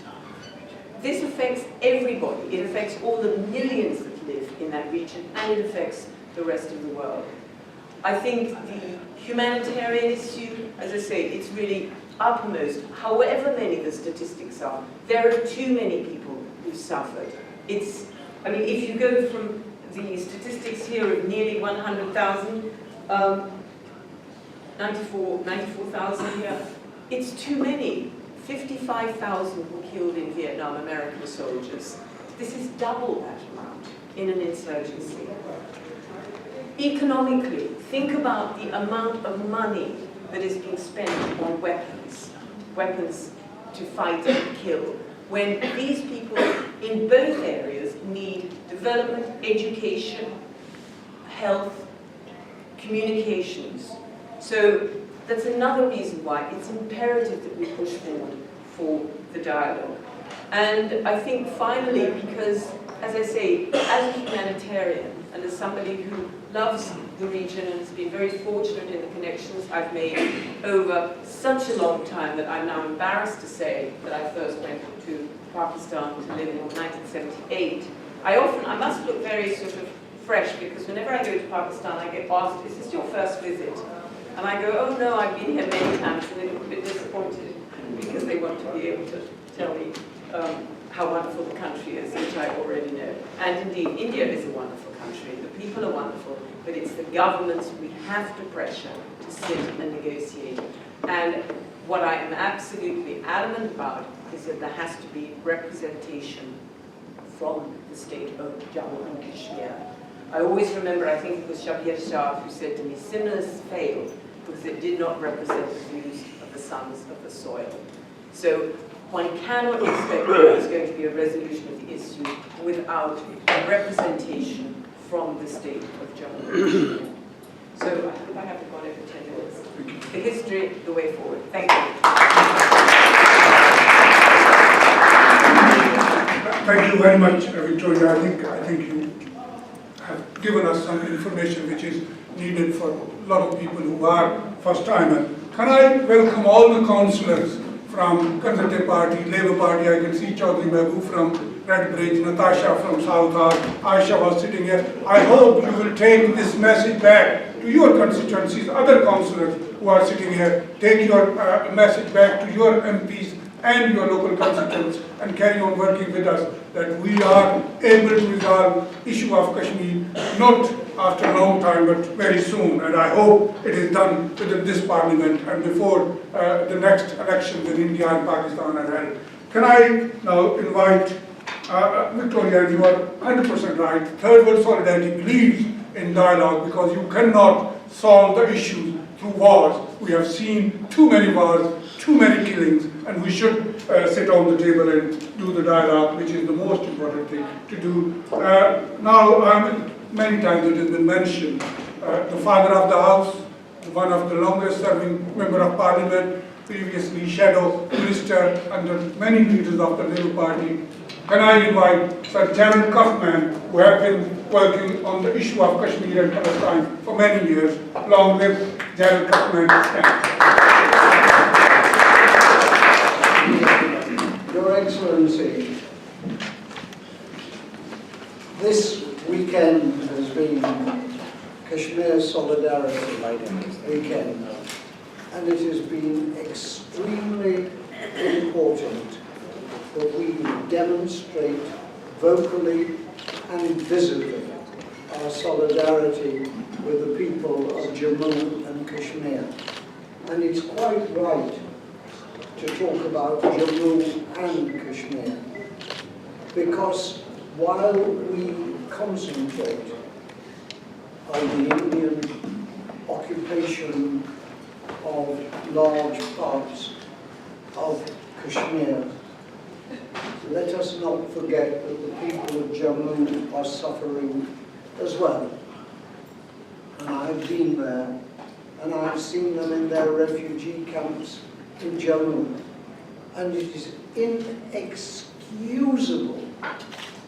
This affects everybody. It affects all the millions of live in that region, and it affects the rest of the world. I think the humanitarian issue, as I say, it's really uppermost. However many the statistics are, there are too many people who suffered. I mean, if you go from the statistics here of nearly 100,000, 94,000 here, it's too many. 55,000 were killed in Vietnam, American soldiers. This is double that amount in an insurgency. Economically, think about the amount of money that is being spent on weapons to fight and kill, when these people in both areas need development, education, health, communications. So that's another reason why it's imperative that we push forward for the dialogue. And I think finally, because, as I say, as a humanitarian and as somebody who loves the region and has been very fortunate in the connections I've made over such a long time that I'm now embarrassed to say that I first went to Pakistan to live in 1978. I must look very sort of fresh, because whenever I go to Pakistan I get asked, is this your first visit? And I go, oh no, I've been here many times, and they're a bit disappointed because they want to be able to tell me how wonderful the country is, which I already know. And indeed, India is a wonderful country. The people are wonderful, but it's the governments we have to pressure to sit and negotiate. And what I am absolutely adamant about is that there has to be representation from the state of Jammu and Kashmir. I always remember, I think it was Shah who said to me, Simlas failed because it did not represent the views of the sons of the soil. So one cannot expect that there's going to be a resolution of the issue without representation from the state of Jammu and Kashmir. So I hope I haven't gone over 10 minutes. The history, the way forward. Thank you. Thank you very much, Victoria. I think you have given us some information which is needed for a lot of people who are first-timers. Can I welcome all the councillors from Conservative Party, Labour Party? I can see Chaudhry Mehboob from Redbridge, Natasha from Southall, Aisha was sitting here. I hope you will take this message back to your constituencies, other councillors who are sitting here. Take your message back to your MPs and your local constituents and carry on working with us, that we are able to resolve issue of Kashmir, not after a long time, but very soon. And I hope it is done within this parliament and before the next elections in India and Pakistan are held. Can I now invite Victoria, you are 100% right. Third World Solidarity believes in dialogue, because you cannot solve the issues through wars. We have seen too many wars, too many killings, and we should sit on the table and do the dialogue, which is the most important thing to do. Now, many times it has been mentioned, the father of the house, one of the longest serving member of parliament, previously shadow minister under many leaders of the Labour Party. Can I invite Sir Gerald Kaufman, who have been working on the issue of Kashmir and Palestine for many years. Long live Gerald Kaufman. Your Excellency, this weekend has been Kashmir Solidarity Weekend, and it has been extremely important that we demonstrate vocally and visibly our solidarity with the people of Jammu and Kashmir. And it's quite right to talk about Jammu and Kashmir, because while we concentrate on the Indian occupation of large parts of Kashmir, let us not forget that the people of Jammu are suffering as well. And I've been there, and I've seen them in their refugee camps in Jammu. And it is inexcusable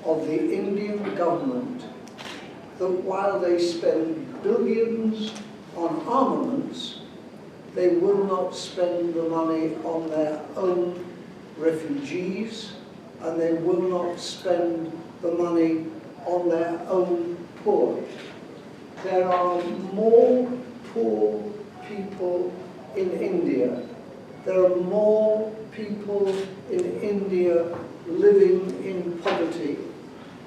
of the Indian government that while they spend billions on armaments, they will not spend the money on their own refugees, and they will not spend the money on their own poor. There are more poor people in India. There are more people in India living in poverty.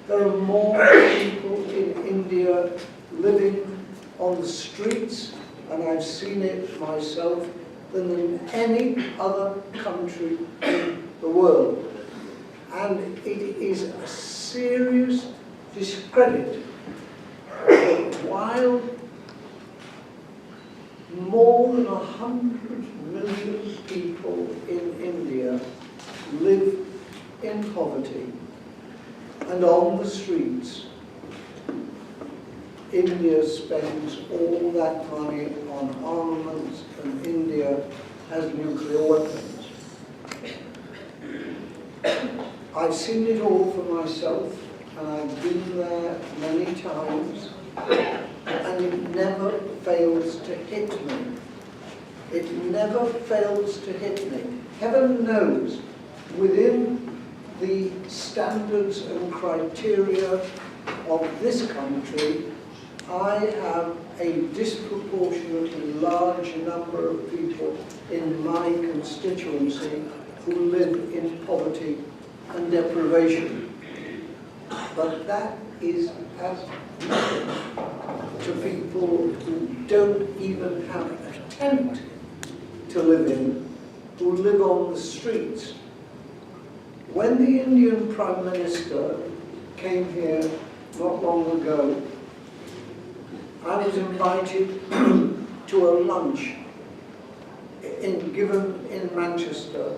There are more people in India living on the streets, and I've seen it myself, than in any other country in the world. And it is a serious discredit that while more than 100 million people in India live in poverty and on the streets, India spends all that money on armaments, and India has nuclear weapons. I've seen it all for myself, and I've been there many times, and it never fails to hit me. It never fails to hit me. Heaven knows, within the standards and criteria of this country, I have a disproportionately large number of people in my constituency who live in poverty and deprivation. But that is as nothing to people who don't even have a tent to live in, who live on the streets. When the Indian Prime Minister came here not long ago, I was invited to a lunch given in Manchester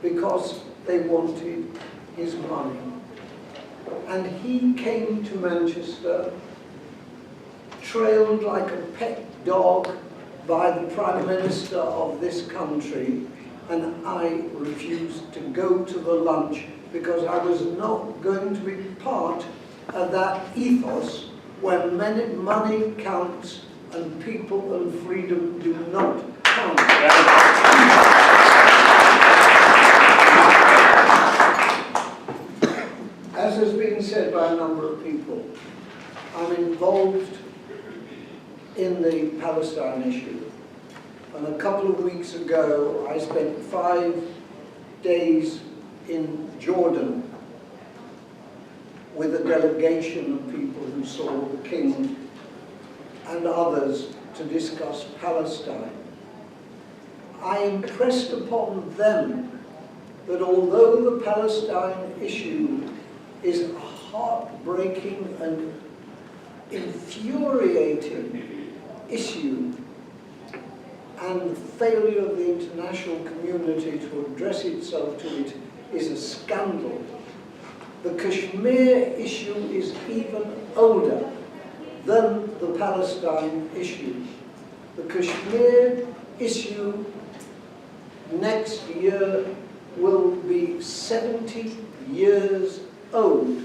because they wanted his money. And he came to Manchester, trailed like a pet dog by the Prime Minister of this country, and I refused to go to the lunch because I was not going to be part of that ethos where money counts and people and freedom do not count. As has been said by a number of people, I'm involved in the Palestine issue. And a couple of weeks ago, I spent 5 days in Jordan with a delegation of people who saw the King and others to discuss Palestine. I impressed upon them that although the Palestine issue is a heartbreaking and infuriating issue, and the failure of the international community to address itself to it is a scandal, the Kashmir issue is even older than the Palestine issue. The Kashmir issue next year will be 70 years old.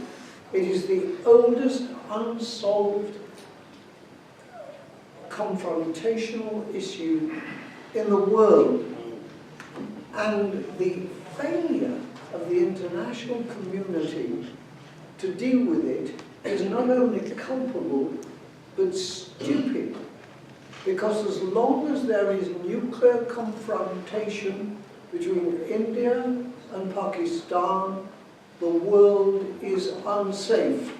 It is the oldest unsolved confrontational issue in the world. And the failure of the international community to deal with it is not only culpable, but stupid. Because as long as there is nuclear confrontation between India and Pakistan, the world is unsafe.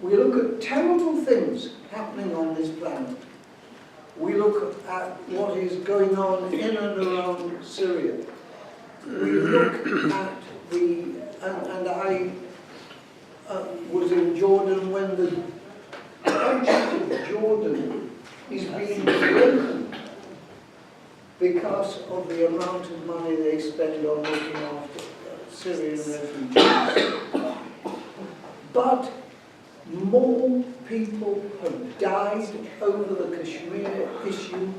We look at terrible things happening on this planet. We look at what is going on in and around Syria. We look at and I was in Jordan when the country of Jordan is being broken because of the amount of money they spend on looking after Syrian refugees. But more people have died over the Kashmir issue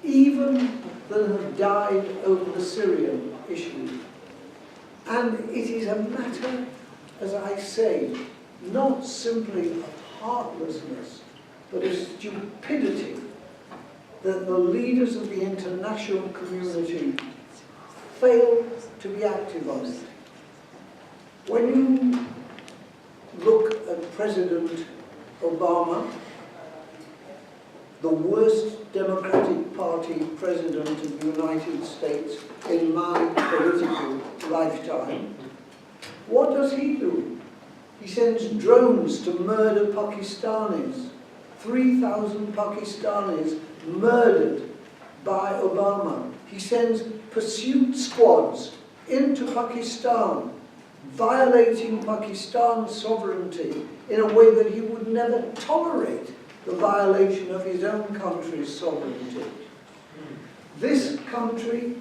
even than have died over the Syrian issue. And it is a matter, as I say, not simply of heartlessness, but of stupidity that the leaders of the international community fail to be active on it. When you look at President Obama, the worst Democratic Party president of the United States in my political lifetime, what does he do? He sends drones to murder Pakistanis. 3,000 Pakistanis murdered by Obama. He sends pursuit squads into Pakistan, violating Pakistan's sovereignty in a way that he would never tolerate the violation of his own country's sovereignty. This country,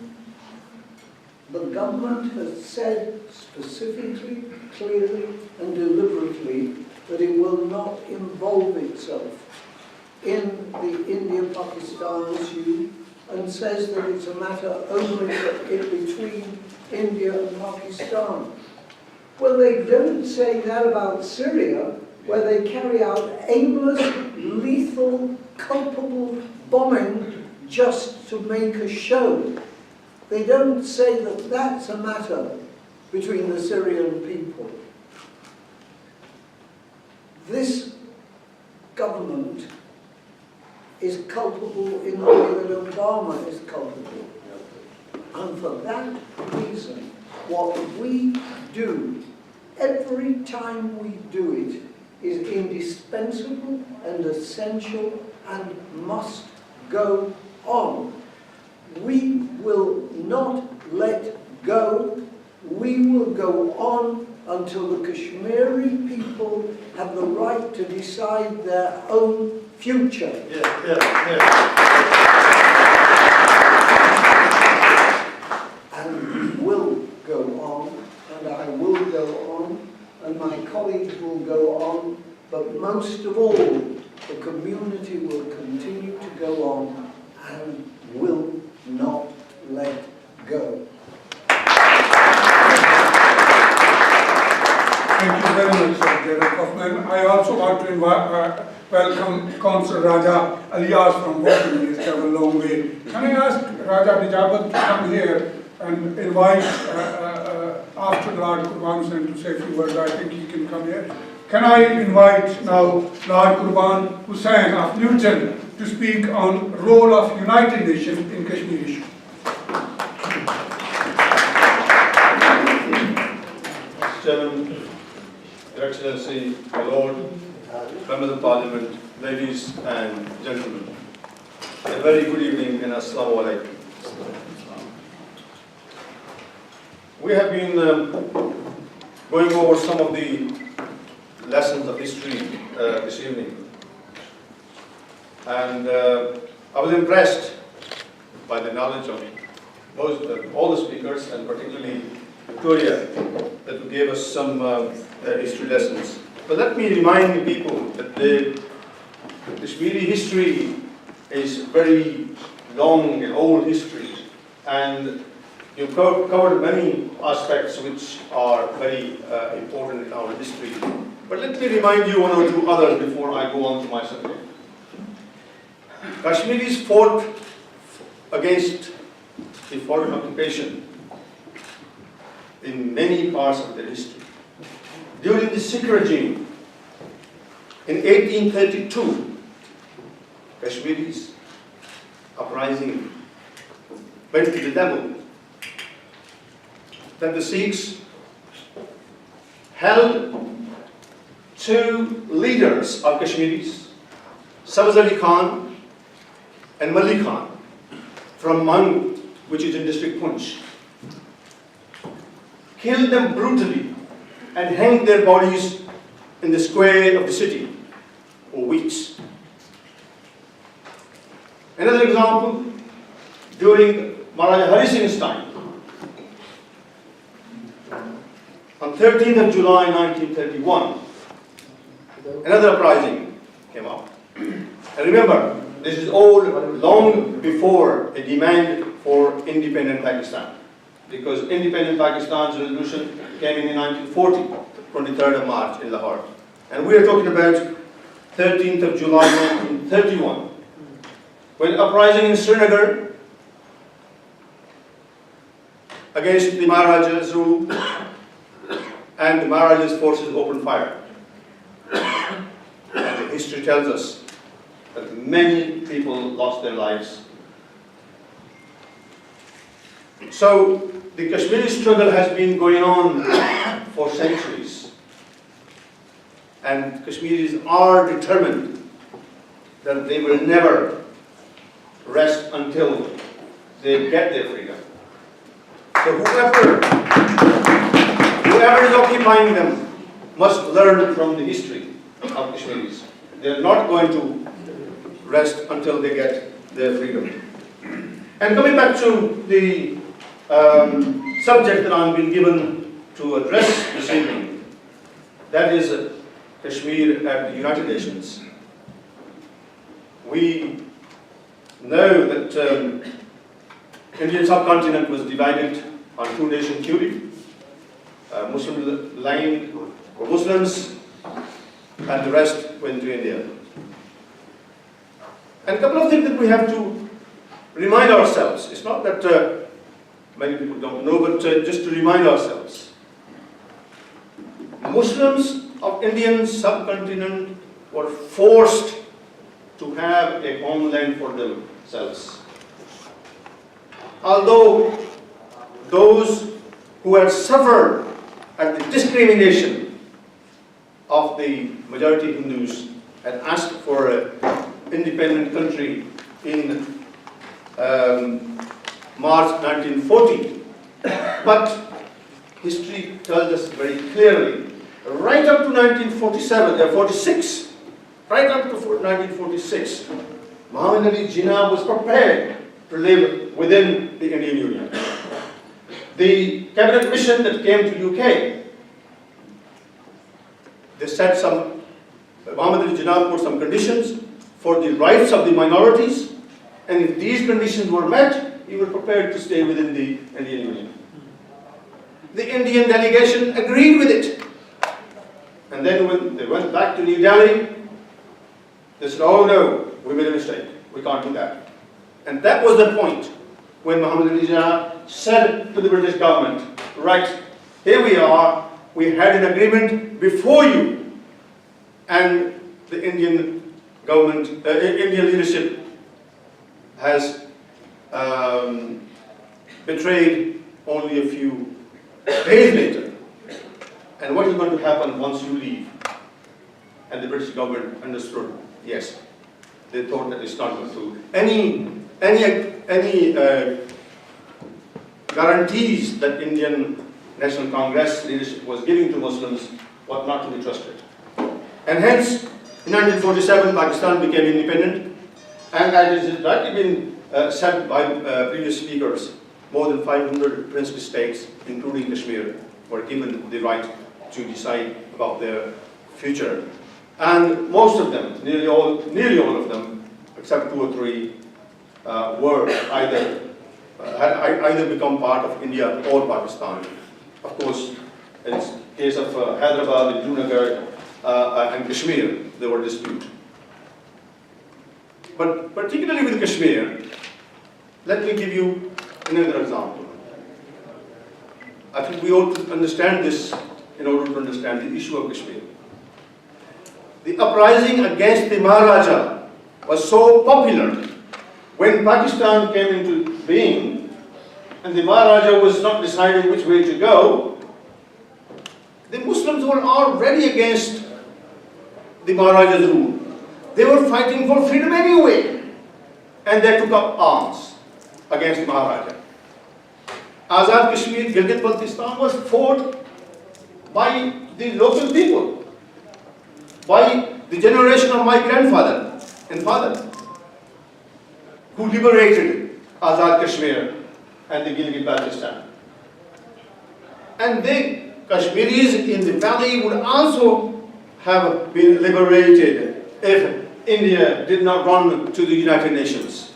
the government has said specifically, clearly and deliberately that it will not involve itself in the India-Pakistan issue and says that it's a matter only between India and Pakistan. Well, they don't say that about Syria, where they carry out aimless, lethal, culpable bombing just to make a show. They don't say that that's a matter between the Syrian people. This government is culpable in the way that Obama is culpable. And for that reason, what we do, every time we do it, is indispensable and essential and must go on. We will not let go. We will go on until the Kashmiri people have the right to decide their own future. And we will go on, and I will go on, and my colleagues will go on, but most of all, the community will continue to go on and will not let go. Thank you very much, Gerald Kaufman. I also want to welcome Councillor Raja Alias from Woking. He's traveled a long way. Can I ask Raja Najabat to come here and invite, after Lord Qurban to say a few words? I think he can come here. Can I invite now Lord Qurban Hussain of Luto to speak on role of United Nations in Kashmir issue? Mr. Chairman, Your Excellency, my Lord, Members of Parliament, ladies and gentlemen, a very good evening and Assalamu alaikum. We have been going over some of the lessons of history this evening, and I was impressed by the knowledge of all the speakers, and particularly Victoria, that gave us some history lessons. But let me remind the people that the Kashmiri history is very long and old history, and you've covered many aspects which are very important in our history. But let me remind you one or two others before I go on to my subject. Kashmiris fought against the foreign occupation in many parts of their history. During the Sikh regime, in 1832, Kashmiris uprising went to the devil. Then the Sikhs held two leaders of Kashmiris, Sabz Ali Khan and Malik Khan, from Mahmood, which is in district Punch. Killed them brutally and hanged their bodies in the square of the city for weeks. Another example, during Maharaja Hari Singh's time, on 13th of July 1931, another uprising came up. And remember, this is all long before a demand for independent Pakistan, because independent Pakistan's resolution came in 1940, 23rd of March in Lahore. And we are talking about 13th of July 1931, when uprising in Srinagar against the Maharaja's rule, and the Maharaja's forces opened fire. And history tells us that many people lost their lives. So the Kashmiri struggle has been going on for centuries. And Kashmiris are determined that they will never rest until they get their freedom. So whoever is occupying them must learn from the history of Kashmiris. They are not going to rest until they get their freedom. And coming back to the subject that I'm being given to address this evening, that is Kashmir at the United Nations. We know that Indian subcontinent was divided on two-nation theory. Muslim line were Muslims, and the rest went to India. And a couple of things that we have to remind ourselves. It's not that many people don't know, but just to remind ourselves. Muslims of Indian subcontinent were forced to have a homeland for themselves. Although those who had suffered at the discrimination of the majority Hindus had asked for an independent country in March 1940, but history tells us very clearly, right up to 46, right up to 1946, Muhammad Ali Jinnah was prepared to live within the Indian Union. The cabinet mission that came to UK, they said Muhammad Ali Jinnah put some conditions for the rights of the minorities, and if these conditions were met, he was prepared to stay within the Indian Union. The Indian delegation agreed with it. And then when they went back to New Delhi, they said, oh no, we made a mistake, we can't do that. And that was the point when Muhammad Ali Jinnah said to the British government, right, here we are, we had an agreement before you, and the Indian government, Indian leadership has betrayed only a few days later. And what is going to happen once you leave? And the British government understood, yes. They thought that it's not going to. Any guarantees that Indian National Congress leadership was giving to Muslims was not to be trusted. And hence, in 1947, Pakistan became independent, and as has rightly been said by previous speakers, more than 500 princely states, including Kashmir, were given the right to decide about their future. And most of them, nearly all of them, except 2 or 3, were had either become part of India or Pakistan. Of course, in the case of Hyderabad and Junagadh and Kashmir, there were disputes. But particularly with Kashmir, let me give you another example. I think we ought to understand this in order to understand the issue of Kashmir. The uprising against the Maharaja was so popular when Pakistan came into being and the Maharaja was not deciding which way to go. The Muslims were already against the Maharaja's rule. They were fighting for freedom anyway, and they took up arms against the Maharaja. Azad Kashmir, Gilgit-Baltistan was fought by the local people, by the generation of my grandfather and father, who liberated Azad Kashmir and the Gilgit-Baltistan. And the Kashmiris in the valley would also have been liberated if India did not run to the United Nations.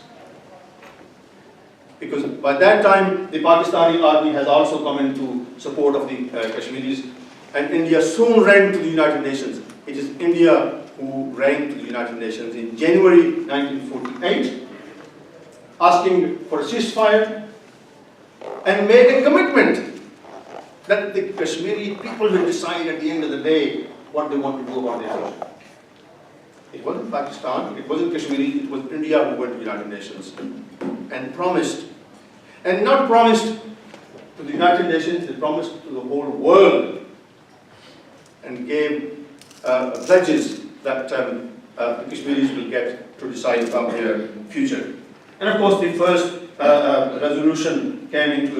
Because by that time, the Pakistani army has also come into support of the Kashmiris, and India soon ran to the United Nations. It is India who ran to the United Nations in January 1948, asking for a ceasefire, and made a commitment that the Kashmiri people will decide at the end of the day what they want to do about their future. It wasn't Pakistan, it wasn't Kashmiri, it was India who went to the United Nations and promised, and not promised to the United Nations, they promised to the whole world and gave pledges that the Kashmiris will get to decide about their future. And of course, the first resolution came into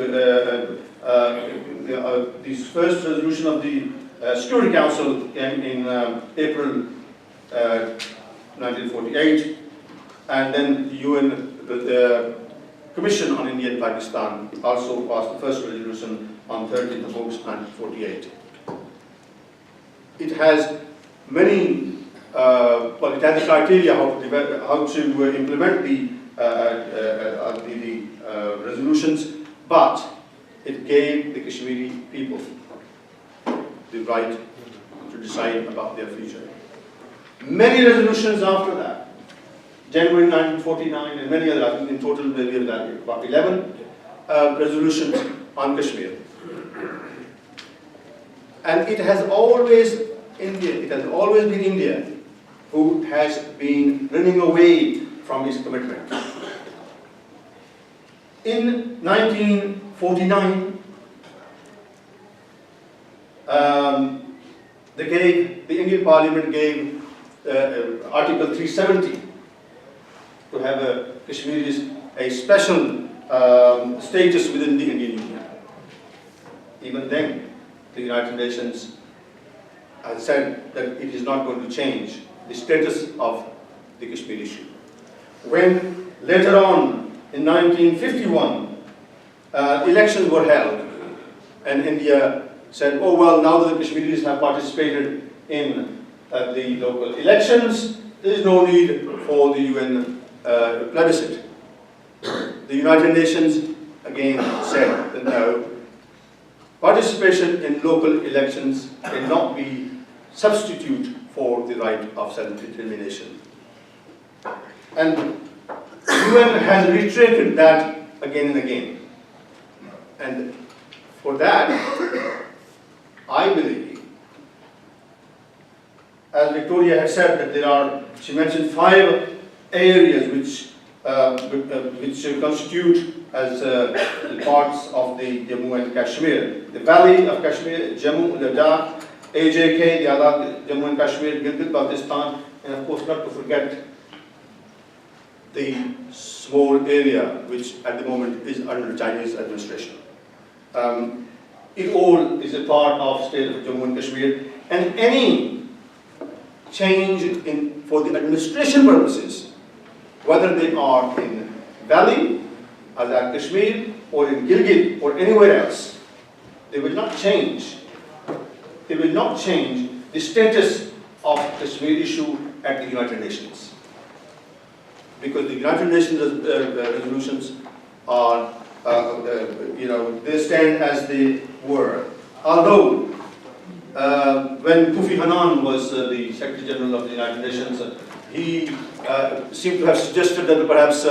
this first resolution of the Security Council came in April 1948, and then the UN, the Commission on India and Pakistan also passed the first resolution on 13th of August 1948. It has many, well, it has the criteria how to implement the resolutions, but it gave the Kashmiri people the right to decide about their future. Many resolutions after that, January 1949 and many others, I think in total maybe about 11 resolutions on Kashmir. And it has always been India who has been running away from its commitment. In 1949, the Indian Parliament gave Article 370 to have Kashmiris a special status within the Indian Union. Even then, the United Nations has said that it is not going to change the status of the Kashmir issue. When later on, in 1951, elections were held, and India said, oh well, now that the Kashmiris have participated in the local elections, there is no need for the UN plebiscite. The United Nations again said that no, participation in local elections cannot be substitute for the right of self-determination. And the UN has reiterated that again and again. And for that, I believe, as Victoria had said, that there are, she mentioned 5 areas which constitute as parts of the Jammu and Kashmir. The Valley of Kashmir, Jammu, Ladakh, AJK, the Azad Jammu and Kashmir, Gilgit-Baltistan, and of course not to forget the small area which at the moment is under Chinese administration. It all is a part of state of Jammu and Kashmir, and any change for the administration purposes, whether they are in Valley, Azad Kashmir, or in Gilgit, or anywhere else, they will not change. They will not change the status of Kashmir issue at the United Nations. Because the United Nations resolutions are, they stand as they were. Although, when Kofi Annan was the Secretary General of the United Nations, he seemed to have suggested that perhaps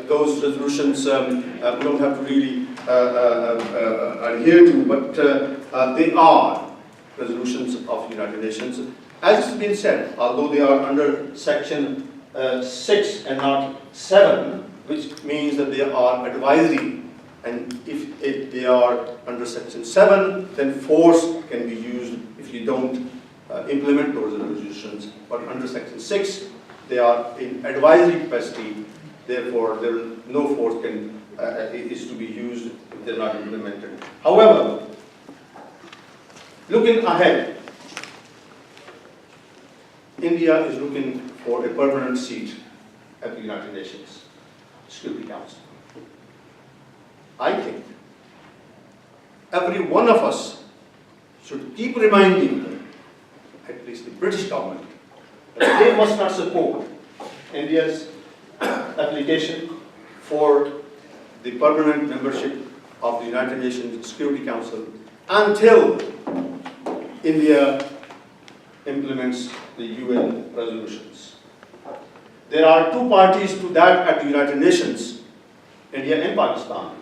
those resolutions we don't have to really adhere to, but they are resolutions of the United Nations. As has been said, although they are under Section 6 and not 7, which means that they are advisory, and if they are under Section 7, then force can be used if you don't implement those resolutions. But under Section 6, they are in advisory capacity, therefore no force is to be used if they are not implemented. However, looking ahead, India is looking for a permanent seat at the United Nations Security Council. I think every one of us should keep reminding them, at least the British government, that they must not support India's application for the permanent membership of the United Nations Security Council until India implements the UN resolutions. There are 2 parties to that at the United Nations, India and Pakistan.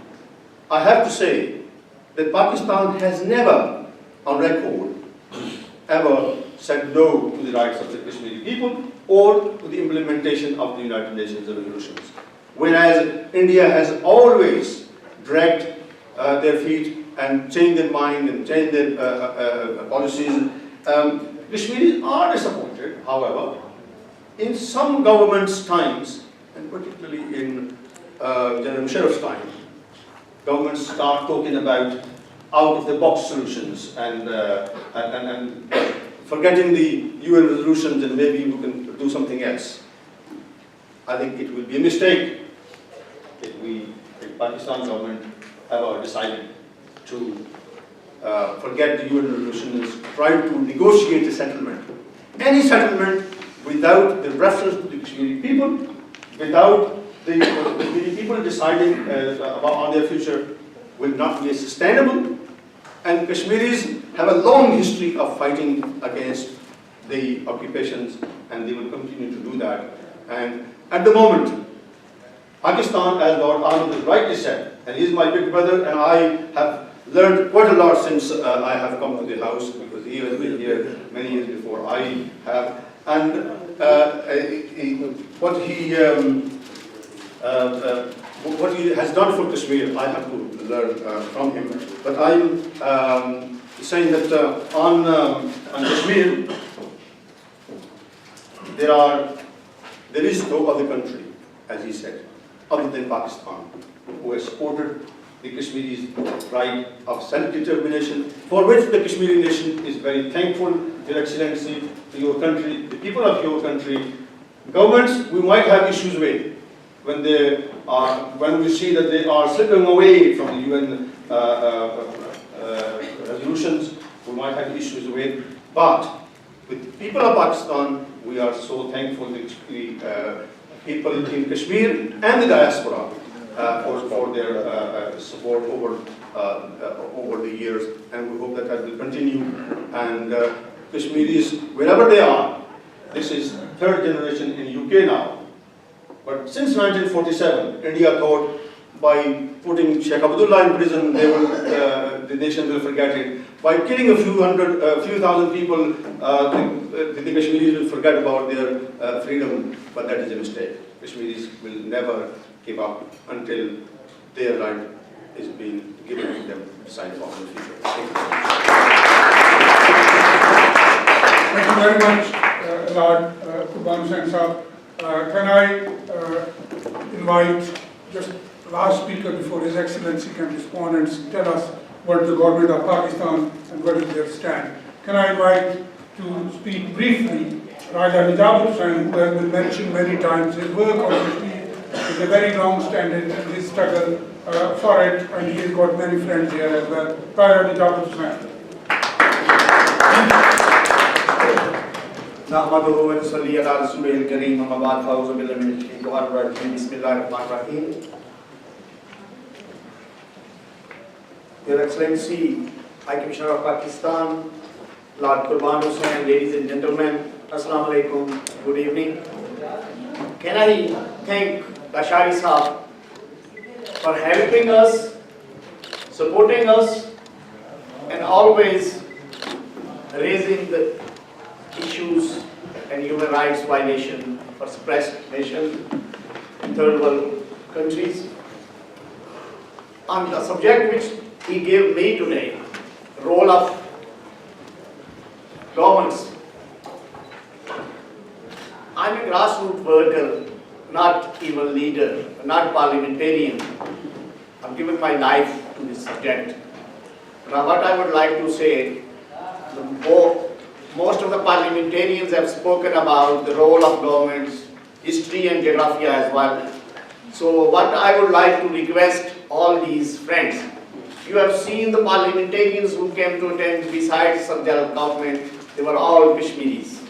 I have to say that Pakistan has never, on record, ever said no to the rights of the Kashmiri people or to the implementation of the United Nations resolutions. Whereas India has always dragged their feet and changed their mind and changed their policies. Kashmiris are disappointed, however, in some governments' times, and particularly in General Musharraf's time, governments start talking about out-of-the-box solutions and forgetting the UN resolutions and maybe we can do something else. I think it will be a mistake if the Pakistan government ever decided to forget the UN resolutions, try to negotiate a settlement. Any settlement without the reference to the Kashmiri people, without the Kashmiri people deciding on their future will not be sustainable. And Kashmiris have a long history of fighting against the occupations and they will continue to do that. And at the moment, Pakistan, as Lord Ahmed has rightly said, and he is my big brother and I have learned quite a lot since I have come to the house because he has been here many years before I have. And what he has done for Kashmir, I have to learn from him. But I'm saying that on Kashmir, there is no other country, as he said, other than Pakistan, who has supported the Kashmiris' right of self-determination, for which the Kashmiri nation is very thankful, Your Excellency, to your country, the people of your country. Governments we might have issues with when we see that they are slipping away from the UN resolutions, we might have issues with. But with the people of Pakistan, we are so thankful to the people in Kashmir and the diaspora for their support over the years, and we hope that will continue. And Kashmiris, wherever they are, this is third generation in UK now. But since 1947, India thought by putting Sheikh Abdullah in prison, the nation will forget it. By killing a few thousand people, the Kashmiris will forget about their freedom. But that is a mistake. Kashmiris will never give up until their right is being given to them to decide about the future. Thank you. Thank you very much, Lord Hussain Sahab. Can I invite just last speaker before His Excellency can respond and tell us what the government of Pakistan and what is their stand. Can I invite to speak briefly Raja Najabat Hussain, who has been mentioned many times. His work on Kashmir is a very long-standing in his struggle for it, and he has got many friends here as well. Raja Najabat Hussain. नहमदुहु व नसल्ली अला रसूलिल करीम अम्मा बाद फ़ाऊज़ु बिल्लाहि मिनश शैतानिर रजीम बिस्मिल्लाहिर रहमानिर रहीम. Your Excellency, High Commissioner of Pakistan, Lord Qurban Hussain, ladies and gentlemen, Assalamu alaikum, good evening. Can I thank Lasharie Sahab for helping us, supporting us, and always raising the issues and human rights violation for suppressed nations in third world countries. On the subject which he gave me today, role of governments. I'm a grassroots worker, not even leader, not parliamentarian. I've given my life to this subject. Now what I would like to say, most of the parliamentarians have spoken about the role of governments, history and geography as well. So what I would like to request all these friends, you have seen the parliamentarians who came to attend besides Gerald Kaufman, they were all Kashmiris.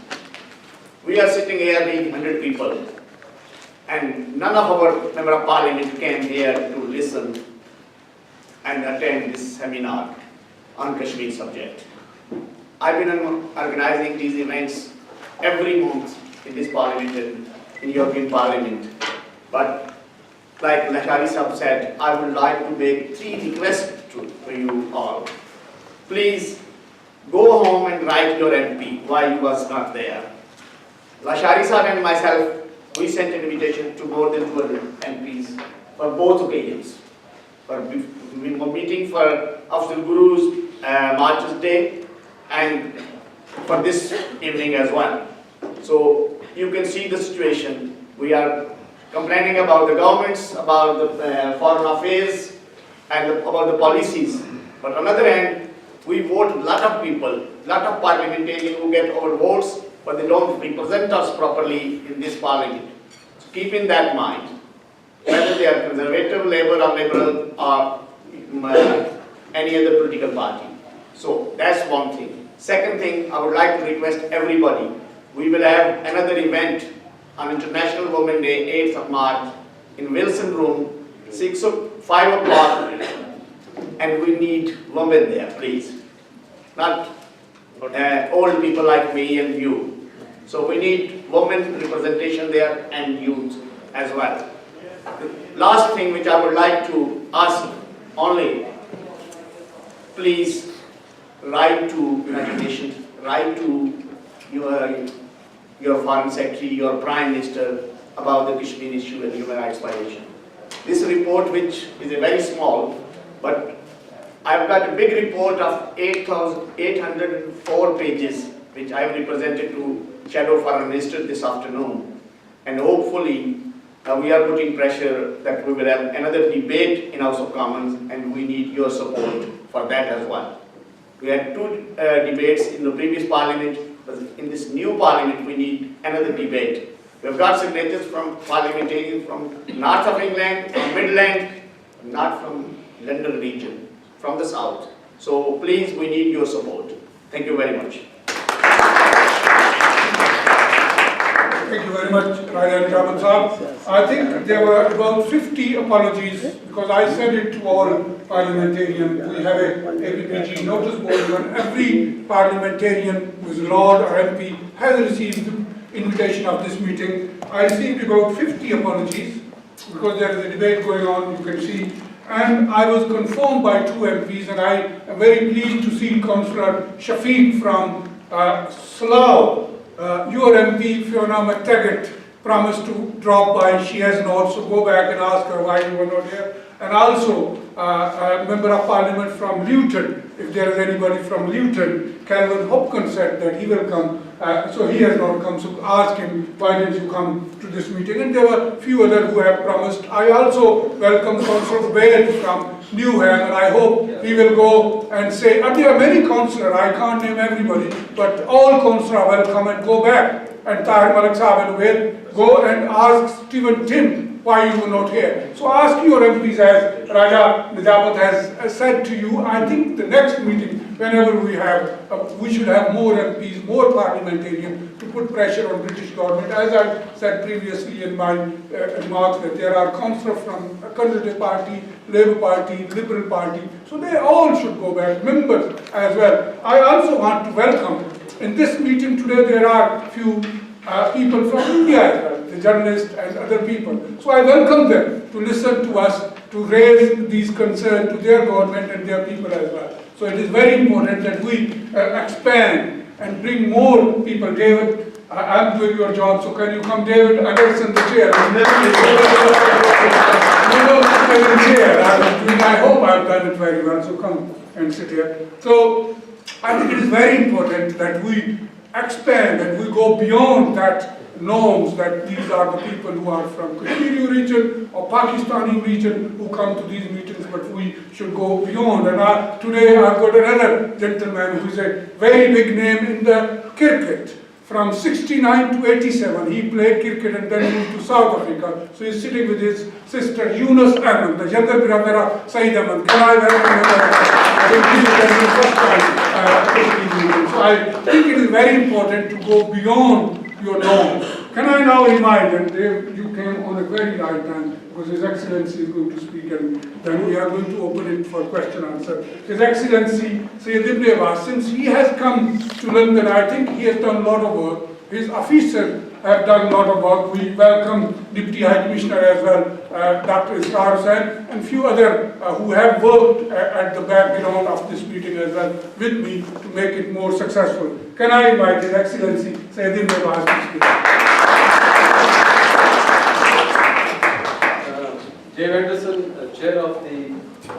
We are sitting here being 100 people and none of our member of parliament came here to listen and attend this seminar on Kashmir subject. I've been organizing these events every month in this parliament and in European Parliament. But like Lasharie Sahab said, I would like to make 3 requests to you all. Please go home and write your MP why you was not there. Lasharie sir and myself, we sent an invitation to more than 200 MPs for both occasions. For meeting for Afzal Guru's Marches Day and for this evening as well. So you can see the situation. We are complaining about the governments, about the foreign affairs and about the policies. But on the other hand, we vote a lot of people, lot of parliamentarians who get our votes, but they don't represent us properly in this parliament. So keep in that mind, whether they are conservative, Labour or Liberal or any other political party. So that's one thing. Second thing, I would like to request everybody, we will have another event on International Women's Day, 8th of March in Wilson Room, 5 o'clock, and we need women there, please. Not old people like me and you. So we need women representation there and youth as well. The last thing which I would like to ask only, please write to United Nations, write to your Foreign Secretary, your Prime Minister about the Kashmir issue and human rights violation. This report, which is a very small, but I've got a big report of 804 pages, which I have represented to Shadow Foreign Minister this afternoon. And hopefully, we are putting pressure that we will have another debate in House of Commons, and we need your support for that as well. We had 2 debates in the previous Parliament, but in this new Parliament, we need another debate. We've got signatures from parliamentarians from north of England, from Midland, not from London region, from the south. So please, we need your support. Thank you very much. Thank you very much, Ahmed sir. I think there were about 50 apologies because I sent it to all parliamentarians. We have a APPG notice board and every parliamentarian who is Lord or MP has received the invitation of this meeting. I received about 50 apologies because there is a debate going on, you can see. And I was confirmed by 2 MPs, and I am very pleased to see Councillor Shafiq from Slough. Your MP, Fiona McTaggart, promised to drop by. She has not, so go back and ask her why you were not here. And also, a Member of Parliament from Luton, if there is anybody from Luton, Calvin Hopkins said that he will come, so he has not come, so ask him, why didn't you come to this meeting? And there were a few others who have promised. I also welcome Councillor Baird from Newham, and I hope he will go and say, and there are many councillors, I can't name everybody, but all councillors are welcome, and go back. And Tahir Malik Sahib will go and ask Stephen Tim why you were not here. So ask your MPs, as Raja Najabat has said to you. I think the next meeting, whenever we have, we should have more MPs, more parliamentarians to put pressure on British government. As I said previously in my remarks, that there are councillors from Conservative Party, Labour Party, Liberal Party, so they all should go back, members as well. I also want to welcome, in this meeting today there are few people from India as well, the journalists and other people. So I welcome them to listen to us, to raise these concerns to their government and their people as well. So it is very important that we expand and bring more people. David, I'm doing your job, so can you come, David? Anderson, the chair. I hope I've done it very well, so come and sit here. So I think it is very important that we expand and we go beyond that norms that these are the people who are from Kashmiri region or Pakistani region who come to these meetings, but we should go beyond. And today I've got another gentleman who is a very big name in the cricket. From 69 to 87, he played cricket and then moved to South Africa. So he's sitting with his sister Yunus Ahmed, the younger brother of Saeed Ahmed. Can I welcome him? I think this is the first time. So I think it is very important to go beyond your norms. Can I now remind, and Dave, you came on a very right time, because His Excellency is going to speak, and then we are going to open it for question and answer. His Excellency Sayyid Ibne Abbas, since he has come to London, I think he has done a lot of work. His officer have done a lot of work. We welcome Deputy High Commissioner as well, Dr. Hussain, and few other who have worked at the background of this meeting as well with me to make it more successful. Can I invite His Excellency Sayyid Abbas to speak? J. Anderson, Chair of the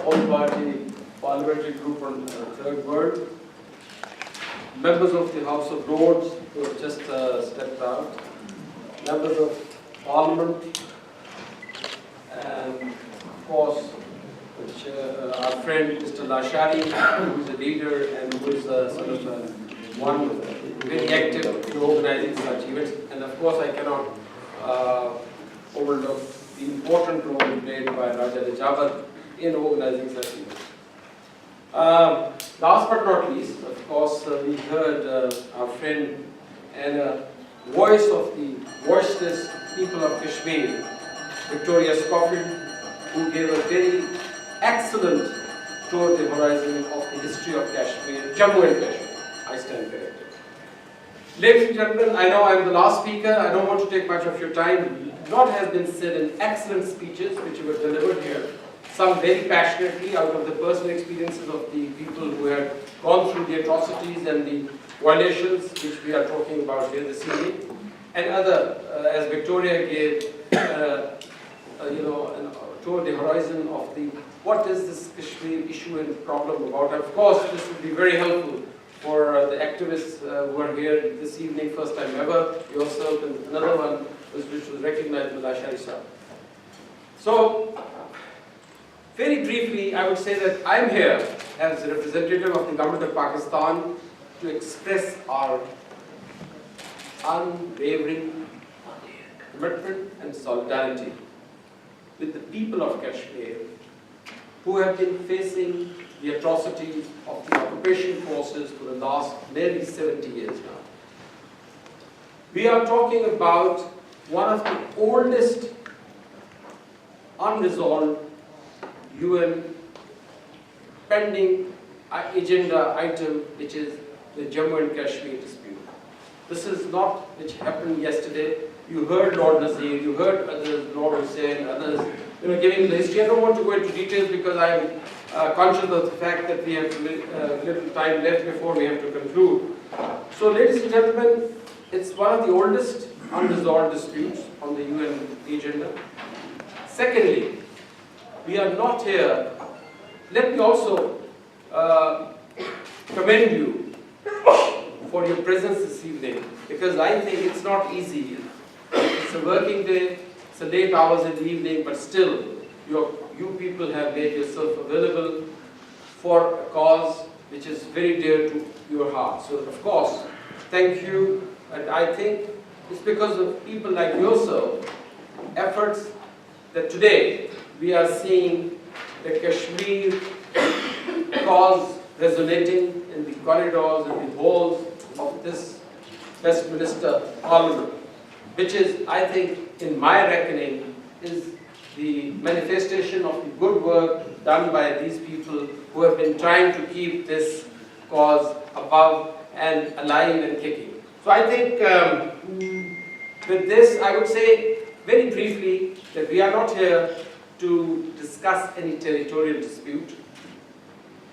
All-Party Parliamentary Group on Third World, members of the House of Lords who have just stepped out, members of Parliament, and of course our friend Mr. Lasharie, who is a leader and who is sort of one very active in organizing such events, and of course I cannot overlook the important role played by Raja Najabat in organizing such events. Last but not least, of course, we heard our friend and voice of the voiceless people of Kashmir, Victoria Schofield, who gave a very excellent tour de horizon of the history of Kashmir, Jammu and Kashmir. I stand corrected. Ladies and gentlemen, I know I am the last speaker. I don't want to take much of your time. A lot has been said in excellent speeches which were delivered here. Some very passionately out of the personal experiences of the people who had gone through the atrocities and the violations which we are talking about here this evening. And other, as Victoria gave, a tour de horizon of the what is this Kashmir issue and problem about. Of course, this would be very helpful for the activists who are here this evening, first time ever, yourself, and another one which was recognized by Lasharie Shah. So, very briefly, I would say that I'm here as a representative of the government of Pakistan to express our unwavering commitment and solidarity with the people of Kashmir who have been facing the atrocities of the occupation forces for the last nearly 70 years now. We are talking about one of the oldest unresolved UN pending agenda item, which is the Jammu and Kashmir dispute. This is not which happened yesterday. You heard Lord Nazir, you heard others, Lord Hussain, others, giving the history. I don't want to go into details because I am conscious of the fact that we have little time left before we have to conclude. So, ladies and gentlemen, it's one of the oldest unresolved disputes on the UN agenda. Secondly, we are not here. Let me also commend you for your presence this evening, because I think it's not easy. It's a working day, it's a late hours in the evening, but still, you people have made yourself available for a cause which is very dear to your heart. So, of course, thank you. And I think it's because of people like yourself, efforts, that today we are seeing the Kashmir cause resonating in the corridors and the halls of this Westminster Parliament, which is, I think, in my reckoning, is the manifestation of the good work done by these people who have been trying to keep this cause above and alive and kicking. So I think with this, I would say very briefly that we are not here to discuss any territorial dispute.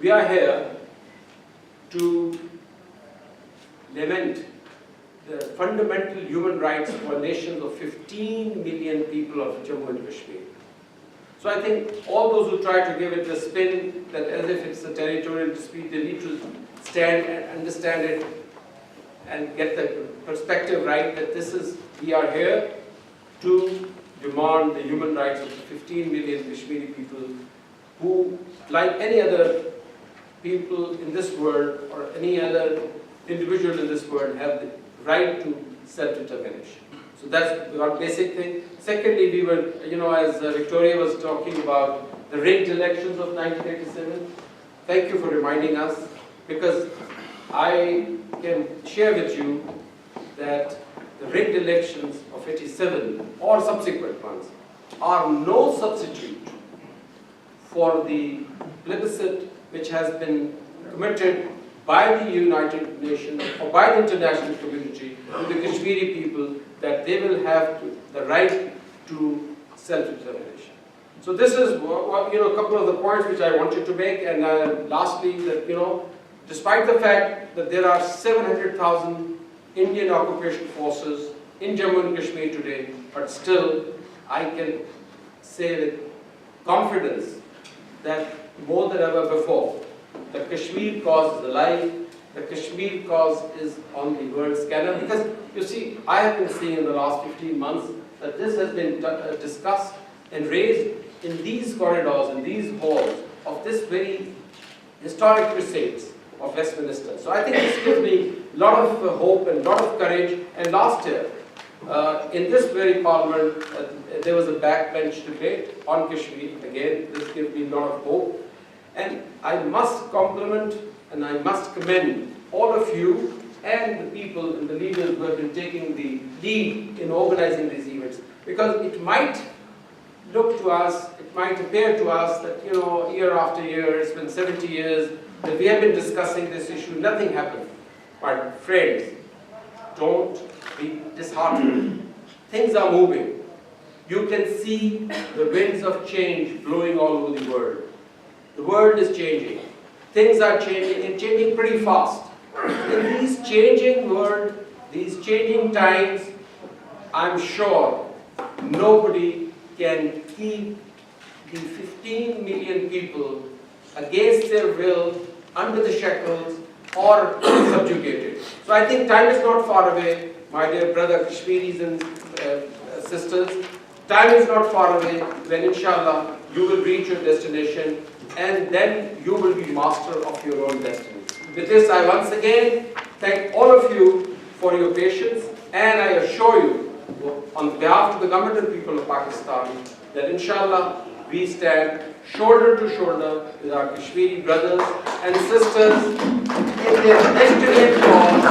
We are here to lament the fundamental human rights violations of 15 million people of Jammu and Kashmir. So I think all those who try to give it a spin that as if it's a territorial dispute, they need to stand and understand it and get the perspective right that this is, we are here to demand the human rights of the 15 million Kashmiri people who, like any other people in this world or any other individual in this world, have the right to self-determination. So that's one basic thing. Secondly, we were, as Victoria was talking about the rigged elections of 1987, thank you for reminding us, because I can share with you that the rigged elections of 87 or subsequent ones are no substitute for the plebiscite which has been committed by the United Nations or by the international community to the Kashmiri people that they will have the right to self-determination. So this is a couple of the points which I wanted to make, and lastly, that despite the fact that there are 700,000 Indian occupation forces in Jammu and Kashmir today, but still I can say with confidence that more than ever before, the Kashmir cause is alive, the Kashmir cause is on the world scanner, because you see, I have been seeing in the last 15 months that this has been discussed and raised in these corridors, in these halls of this very historic precincts of Westminster. So I think this gives me a lot of hope and a lot of courage. And last year, in this very parliament, there was a backbench debate on Kashmir. Again, this gives me a lot of hope. And I must compliment and I must commend all of you and the people and the leaders who have been taking the lead in organizing these events. Because it might look to us, it might appear to us that, year after year, it's been 70 years, that we have been discussing this issue, nothing happened. But friends, don't be disheartened. Things are moving. You can see the winds of change blowing all over the world. The world is changing. Things are changing and changing pretty fast. In these changing world, these changing times, I'm sure nobody can keep the 15 million people against their will, under the shackles, or subjugated. So I think time is not far away, my dear brother Kashmiris and sisters. Time is not far away when inshallah you will reach your destination and then you will be master of your own destiny. With this, I once again thank all of you for your patience, and I assure you, on behalf of the government and people of Pakistan, that inshallah we stand shoulder to shoulder with our Kashmiri brothers and sisters in their legitimate cause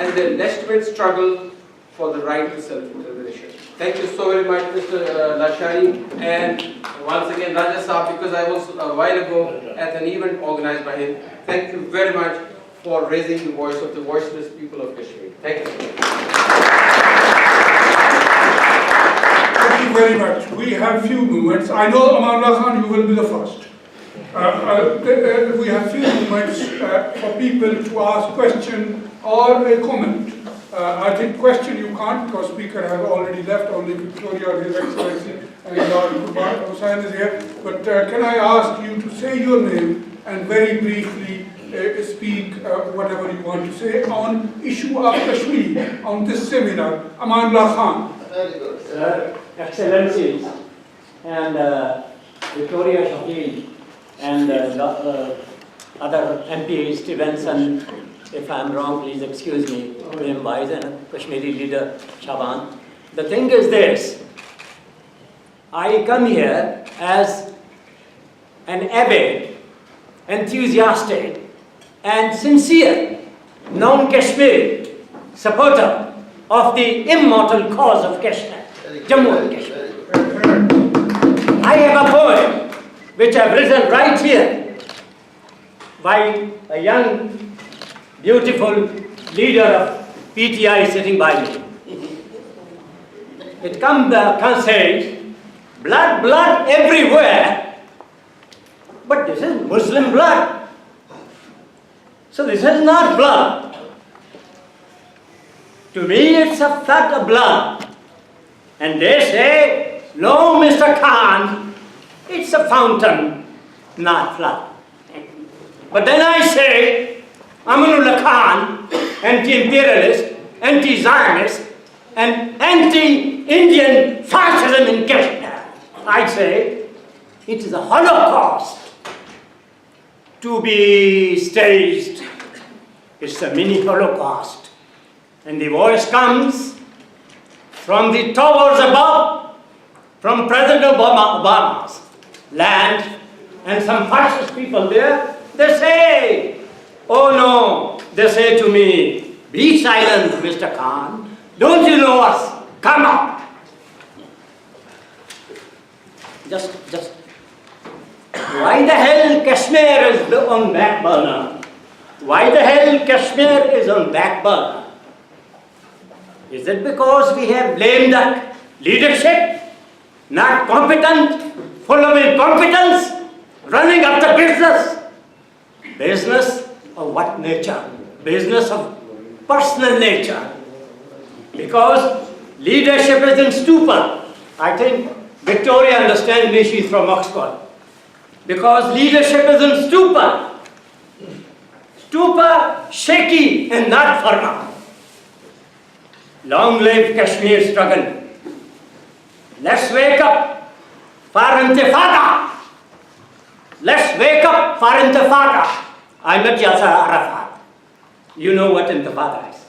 and their legitimate struggle for the right to self-determination. Thank you so very much, Mr. Lasharie, and once again Raja Saab, because I was a while ago at an event organized by him. Thank you very much for raising the voice of the voiceless people of Kashmir. Thank you. Thank you very much. We have few moments. I know, Amanullah Khan, you will be the first. We have few moments for people to ask question or a comment. I think question you can't, because speaker has already left, only Victoria, His Excellency, and Lord Hussain is here. But can I ask you to say your name and very briefly speak whatever you want to say on issue of Kashmir, on this seminar. Amanullah Khan. Very good. Sir, Excellencies, and Victoria Schofield, and other MPs, Stevenson, if I'm wrong, please excuse me, William Wise, and Kashmiri leader Shaban. The thing is this: I come here as an avid, enthusiastic, and sincere non-Kashmiri supporter of the immortal cause of Kashmir, Jammu and Kashmir. I have a poem which I've written right here by a young, beautiful leader of PTI sitting by me. It says, blood, blood everywhere, but this is Muslim blood. So this is not blood. To me, it's a fact of blood. And they say, no, Mr. Khan, it's a fountain, not flood. But then I say, Amanullah Khan, anti-imperialist, anti-Zionist, and anti-Indian fascism in Kashmir. I say, it is a Holocaust to be staged. It's a mini Holocaust. And the voice comes from the towers above, from President Obama's land, and some fascist people there, they say, oh no, they say to me, be silent, Mr. Khan, don't you know us, come up. Just, why the hell Kashmir is on back burner? Why the hell Kashmir is on back burner? Is it because we have blamed the leadership, not competent, full of incompetence, running up the business? Business of what nature? Business of personal nature. Because leadership is in stupor. I think Victoria understands me, she's from Oxford. Because leadership is in stupor. Stupor, shaky and not firm. Long live Kashmir struggle. Let's wake up for intifada. Let's wake up for intifada. I'm not Yasser Arafat. You know what intifada is.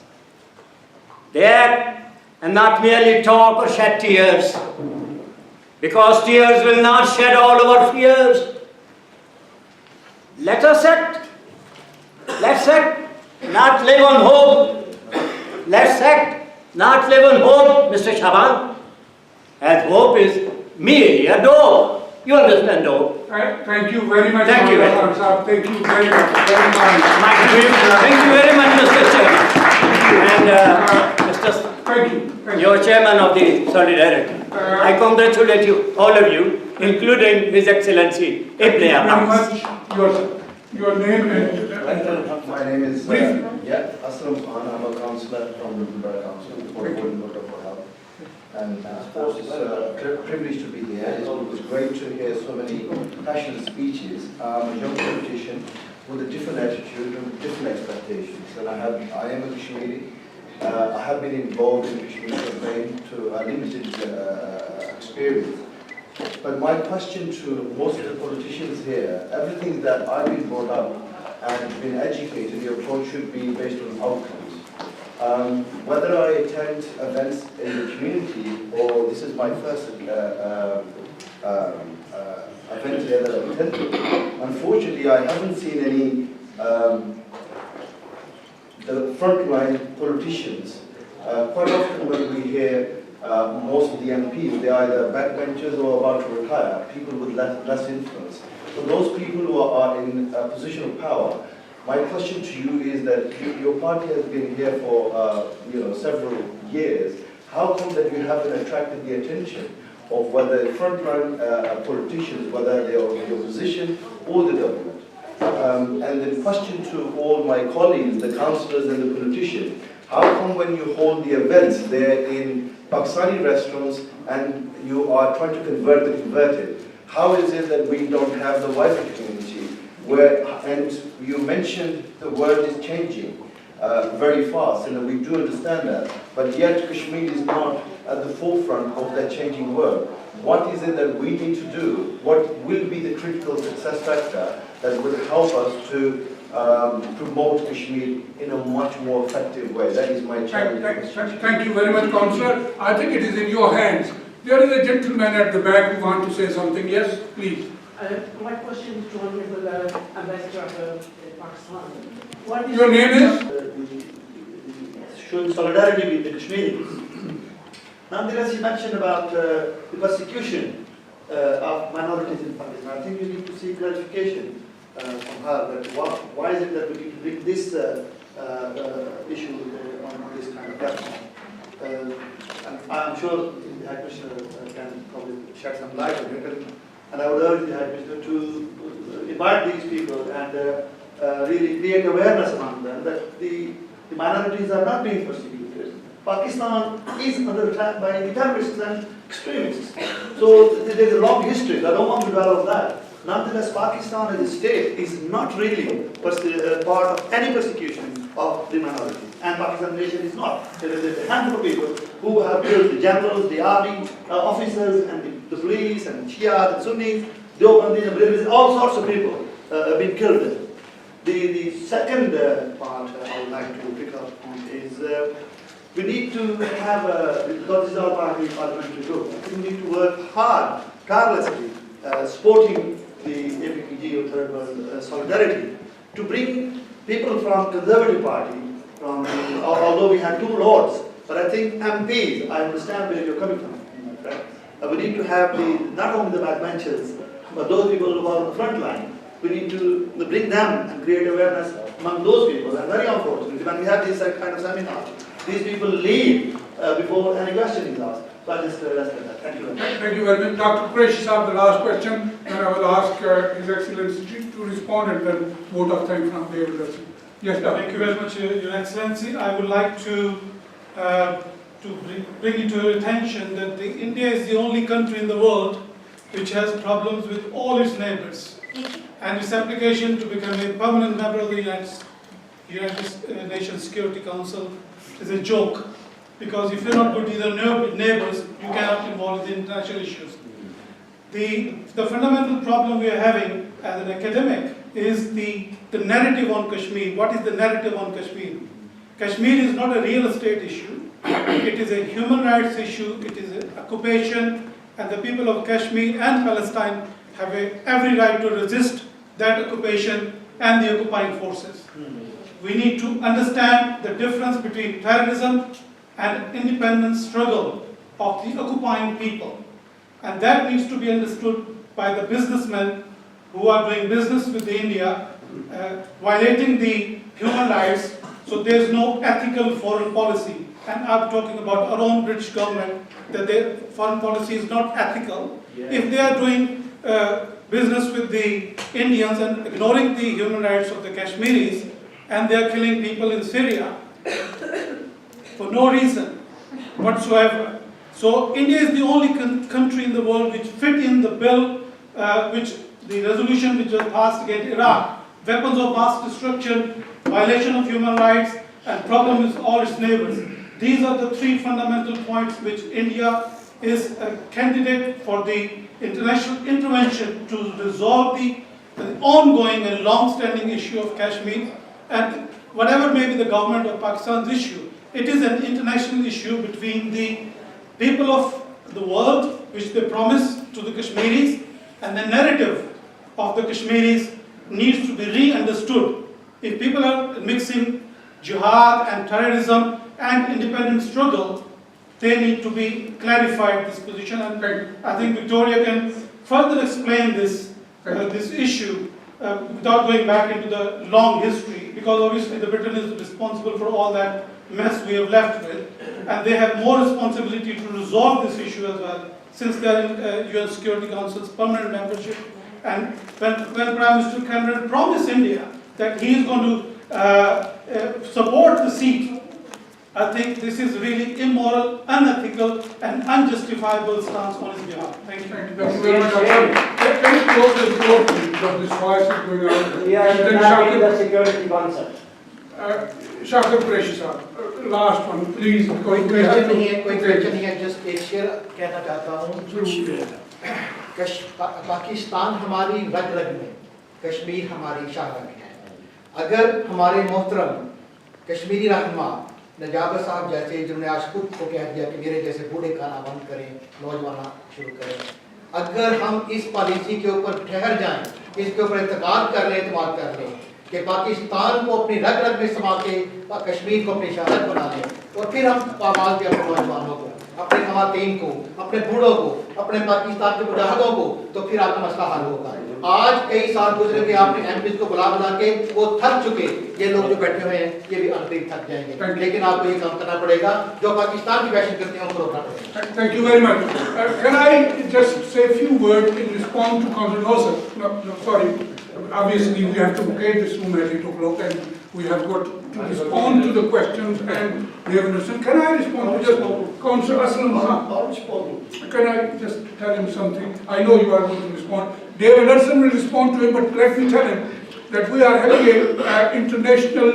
There, and not merely talk or shed tears. Because tears will not shed all our fears. Let's act, not live on hope. Let's act, not live on hope, Mr. Shaban. As hope is merely a door. You understand hope? Thank you very much. Thank you very much. Thank you very much. Thank you very much, Mr. Chairman. And Thank you. You're chairman of the Solidarity. I congratulate you, all of you, including His Excellency Ibne Abbas. Your name and My name is Aslam Khan. I'm a councillor from the Luto Council for Luto for Health. And of course, it's a privilege to be here. It was great to hear so many passionate speeches. I'm a young politician with a different attitude and different expectations. And I am a Kashmiri. I have been involved in the Kashmir campaign to a limited experience. But my question to most of the politicians here, everything that I've been brought up and been educated, the approach should be based on outcomes. Whether I attend events in the community or this is my first event here that I've attended, unfortunately I haven't seen any the frontline politicians. Quite often when we hear most of the MPs, they are either backbenchers or about to retire, people with less influence. For those people who are in a position of power, my question to you is that your party has been here for several years. How come that you haven't attracted the attention of whether frontline politicians, whether they are in the opposition or the government? And the question to all my colleagues, the councillors and the politicians, how come when you hold the events there in Pakistani restaurants and you are trying to convert the converted, how is it that we don't have the wider community where, and you mentioned the world is changing very fast, and we do understand that, but yet Kashmir is not at the forefront of that changing world. What is it that we need to do? What will be the critical success factor that will help us to promote Kashmir in a much more effective way? That is my challenge. Thank you very much, Councillor. I think it is in your hands. There is a gentleman at the back who wants to say something. Yes, please. My question is to Honorable Ambassador of Pakistan. What is your name is? Showing solidarity with the Kashmiris. Nonetheless, you mentioned about the persecution of minorities in Pakistan. I think you need to see clarification from her that why is it that we need to bring this issue on this kind of platform. And I'm sure the High Commissioner can probably shed some light on it. And I would urge the High Commissioner to invite these people and really create awareness among them that the minorities are not being persecuted. Pakistan is under attack by the terrorists and extremists. So there is a long history. I don't want to dwell on that. Nonetheless, Pakistan as a state is not really part of any persecution of the minorities. And Pakistan nation is not. There is a handful of people who have killed the generals, the army officers, and the police, and Shia, and Sunnis, all sorts of people have been killed there. The second part I would like to pick up on is we need to have, because this is our parliamentary group, we need to work hard, tirelessly, supporting the APPG or Third World Solidarity to bring people from Conservative Party, although we had two lords, but I think MPs, I understand where you're coming from, right? We need to have not only the backbenchers, but those people who are on the front line. We need to bring them and create awareness among those people. And very unfortunately, when we have this kind of seminar, these people leave before any question is asked. So I just rest with that. Thank you very much. Thank you very much. Dr. Qureshi Saab, the last question, and I will ask His Excellency to respond and then vote of thanks from David Wilson. Yes, sir. Thank you very much, Your Excellency. I would like to bring it to your attention that India is the only country in the world which has problems with all its neighbors. And its application to become a permanent member of the United Nations Security Council is a joke. Because if you're not good to your neighbors, you cannot involve in international issues. The fundamental problem we are having as an academic is the narrative on Kashmir. What is the narrative on Kashmir? Kashmir is not a real estate issue. It is a human rights issue. It is an occupation, and the people of Kashmir and Palestine have every right to resist that occupation and the occupying forces. We need to understand the difference between terrorism and independent struggle of the occupying people. And that needs to be understood by the businessmen who are doing business with India, violating the human rights, so there's no ethical foreign policy. And I'm talking about our own British government, that their foreign policy is not ethical. Yeah. If they are doing business with the Indians and ignoring the human rights of the Kashmiris, and they are killing people in Syria, for no reason whatsoever. So India is the only country in the world which fit in the bill, the resolution which was passed against Iraq. Weapons of mass destruction, violation of human rights, and problem with all its neighbors. These are the three fundamental points which India is a candidate for the international intervention to resolve the ongoing and long-standing issue of Kashmir. And whatever may be the government of Pakistan's issue, it is an international issue between the people of the world, which they promise to the Kashmiris, and the narrative of the Kashmiris needs to be re-understood. If people are mixing jihad and terrorism and independent struggle, they need to be clarified this position. And I think Victoria can further explain this issue without going back into the long history, because obviously the Britain is responsible for all that mess we have left with, and they have more responsibility to resolve this issue as well, since they are in UN Security Council's permanent membership. And when Prime Minister Cameron promised India that he is going to support the seat, I think this is really immoral, unethical, and unjustifiable stance on his behalf. Thank you. Thank you very much. Can you close the door, please, because this voice is going on. We are not in the Security Council. Shakir Qureshi Saab, last one, please. कोई question नहीं है, just एक शेर कहना चाहता हूँ। पाकिस्तान हमारी रग रग में, कश्मीर हमारी शाह रग है। अगर हमारे मोहतरम कश्मीरी रहनुमा नजाबत साहब जैसे, जिन्होंने आज खुद को कह दिया कि मेरे जैसे बूढ़े खाना बंद करें, नौजवान शुरू करें, अगर हम इस पॉलिसी के ऊपर ठहर जाएं, इसके ऊपर एतकाद कर लें, एतमाद कर लें कि पाकिस्तान को अपनी रग रग में समा के कश्मीर को अपनी शहादत बना लें, और फिर हम आवाज़ दें अपने नौजवानों को, अपने खवातीन को, अपने बूढ़ों को, अपने पाकिस्तान के मुजाहिदों को, तो फिर आपका मसला हल होगा। आज कई साल गुजरे कि आपने एमपीज़ को बुला के वो थक चुके, ये लोग जो बैठे हुए हैं ये भी अंतिम थक जाएंगे, लेकिन आपको ये काम करना पड़ेगा जो पाकिस्तान की फैशन करते हैं उनको रोकना पड़ेगा। Thank you very much. Can I just say a few words in response to Councillor No, sorry. Obviously, we have to vacate this room at 8 o'clock, and we have got to respond to the questions, and we have understood. Can I respond to just Councillor Aslam Khan? Can I just tell him something? I know you are going to respond. David Wilson will respond to him, but let me tell him that we are having an International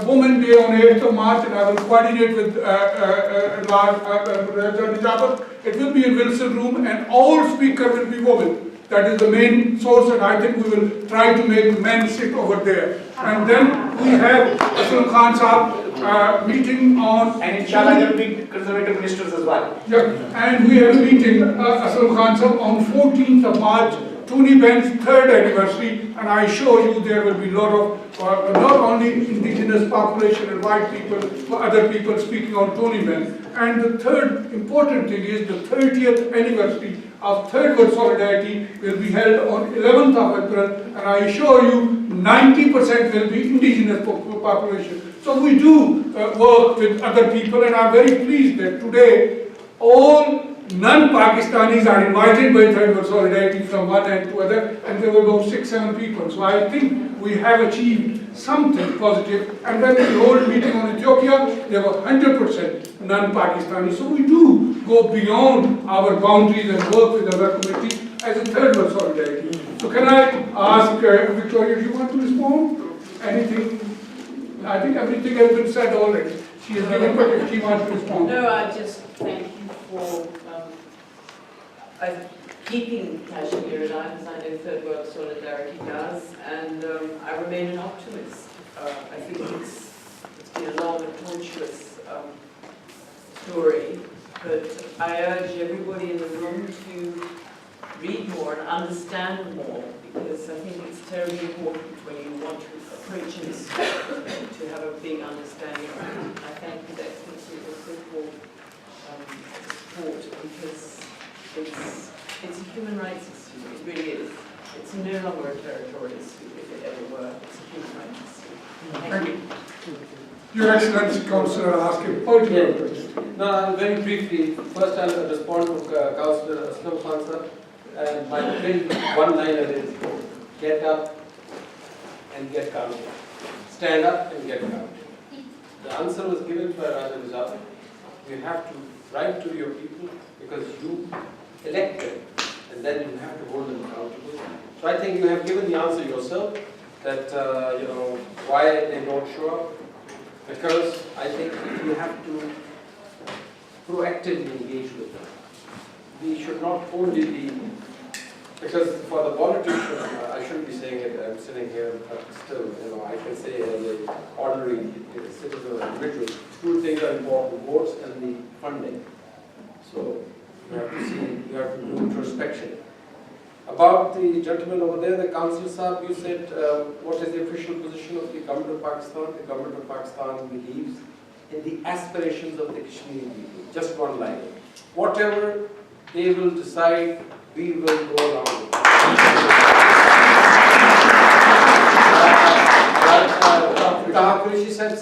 Women Day on 8th of March, and I will coordinate with Najabat. It will be in Wilson Room, and all speakers will be women. That is the main source, and I think we will try to make men sit over there. And then we have Aslam Khan Saab meeting on... And inshallah there will be conservative ministers as well. Yeah, and we have a meeting, Aslam Khan Saab, on 14th of March, Tony Benn's 3rd anniversary, and I assure you there will be a lot of, not only indigenous population and white people, but other people speaking on Tony Benn. And the third important thing is the 30th anniversary of Third World Solidarity will be held on 11th of April, and I assure you 90% will be indigenous population. So we do work with other people, and I'm very pleased that today all non-Pakistanis are invited by Third World Solidarity from one end to other, and there were about 6-7 people. So I think we have achieved something positive. And when we hold meeting on Ethiopia, there were 100% non-Pakistanis. So we do go beyond our boundaries and work with other committees as a Third World Solidarity. So can I ask Victoria, do you want to respond? Anything? I think everything has been said already. She has given, but if she wants to respond. No, I just thank you for keeping Kashmir alive, as I know Third World Solidarity does, and I remain an optimist. I think it's been a long and tortuous story, but I urge everybody in the room to read more and understand more, because I think it's terribly important when you want to approach an issue to have a big understanding of it. I thank His Excellency also for support, because it's a human rights issue. It really is. It's no longer a territorial issue, if it ever were. It's a human rights issue. Thank you. Your Excellency, Councillor, ask a particular question. No, very briefly. First, I'll respond to Councillor Aslam Khan sir. And my one liner is get up and get counted. Stand up and get counted. The answer was given by Raja Rizal. You have to write to your people because you elect them, and then you have to hold them accountable. So I think you have given the answer yourself that why they don't show up. Because I think you have to proactively engage with them. We should not only be, because for the politician, I shouldn't be saying it, I'm sitting here, but still, I can say as an ordinary citizen or individual, two things are important, votes and the funding. So you have to see, you have to do introspection. About the gentleman over there, the Councillor Saab, you said, what is the official position of the government of Pakistan? The government of Pakistan believes in the aspirations of the Kashmiri people. Just one line. Whatever they will decide, we will go along with it. Taha Qureshi said,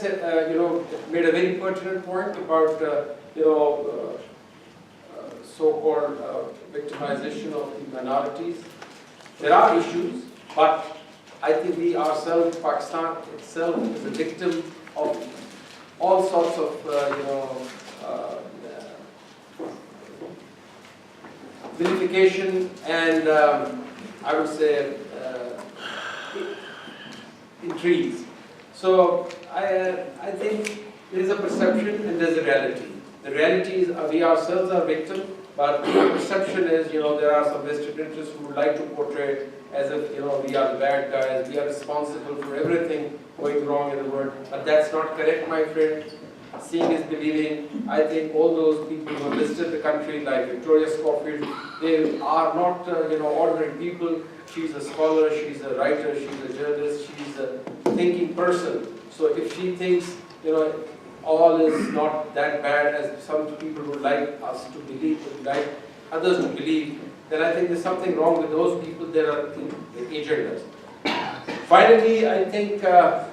made a very pertinent point about, so-called victimization of the minorities. There are issues, but I think we ourselves, Pakistan itself, is a victim of all sorts of, vilification and, I would say, intrigues. So I think there is a perception and there is a reality. The reality is we ourselves are victims. But the perception is, there are some vested interests who would like to portray as if, we are the bad guys, we are responsible for everything going wrong in the world. But that's not correct, my friend. Seeing is believing. I think all those people who have visited the country, like Victoria Schofield, they are not, ordinary people. She's a scholar, she's a writer, she's a journalist, she's a thinking person. So if she thinks, all is not that bad as some people would like us to believe, would like others to believe, then I think there's something wrong with those people. There are agendas. Finally, I think, Dr.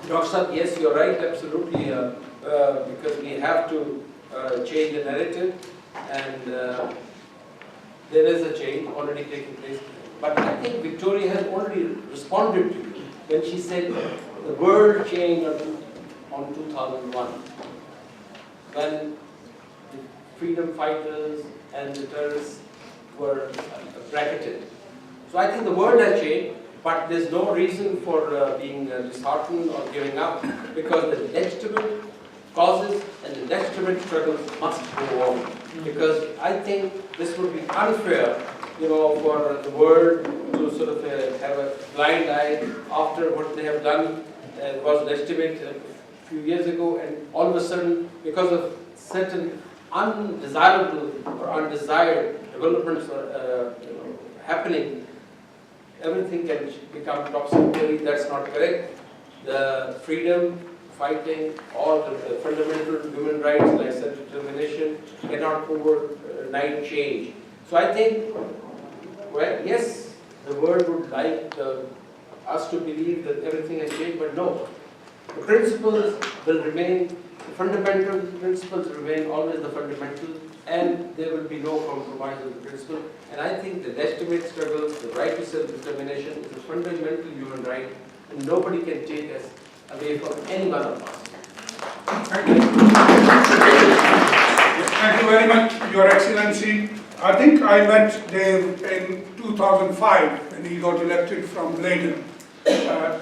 Sahab, yes, you're right, absolutely, because we have to change the narrative, and there is a change already taking place. But I think Victoria has already responded to you when she said the world changed on 2001, when the freedom fighters and the terrorists were bracketed. So I think the world has changed, but there's no reason for being disheartened or giving up, because the legitimate causes and the legitimate struggles must go on. Because I think this would be unfair, for the world to sort of have a blind eye after what they have done was legitimate few years ago, and all of a sudden, because of certain undesirable or undesired developments happening, everything can become topsy-turvy. That's not correct. The freedom, fighting, all the fundamental human rights like self-determination cannot overnight change. So I think, well, yes, the world would like us to believe that everything has changed, but no. The principles will remain, the fundamental principles remain always the fundamental, and there will be no compromise on the principle. And I think the legitimate struggle, the right to self-determination is a fundamental human right, and nobody can take us away from any one of us. Thank you. Thank you very much, Your Excellency. I think I met Dave in 2005 when he got elected from Leiden.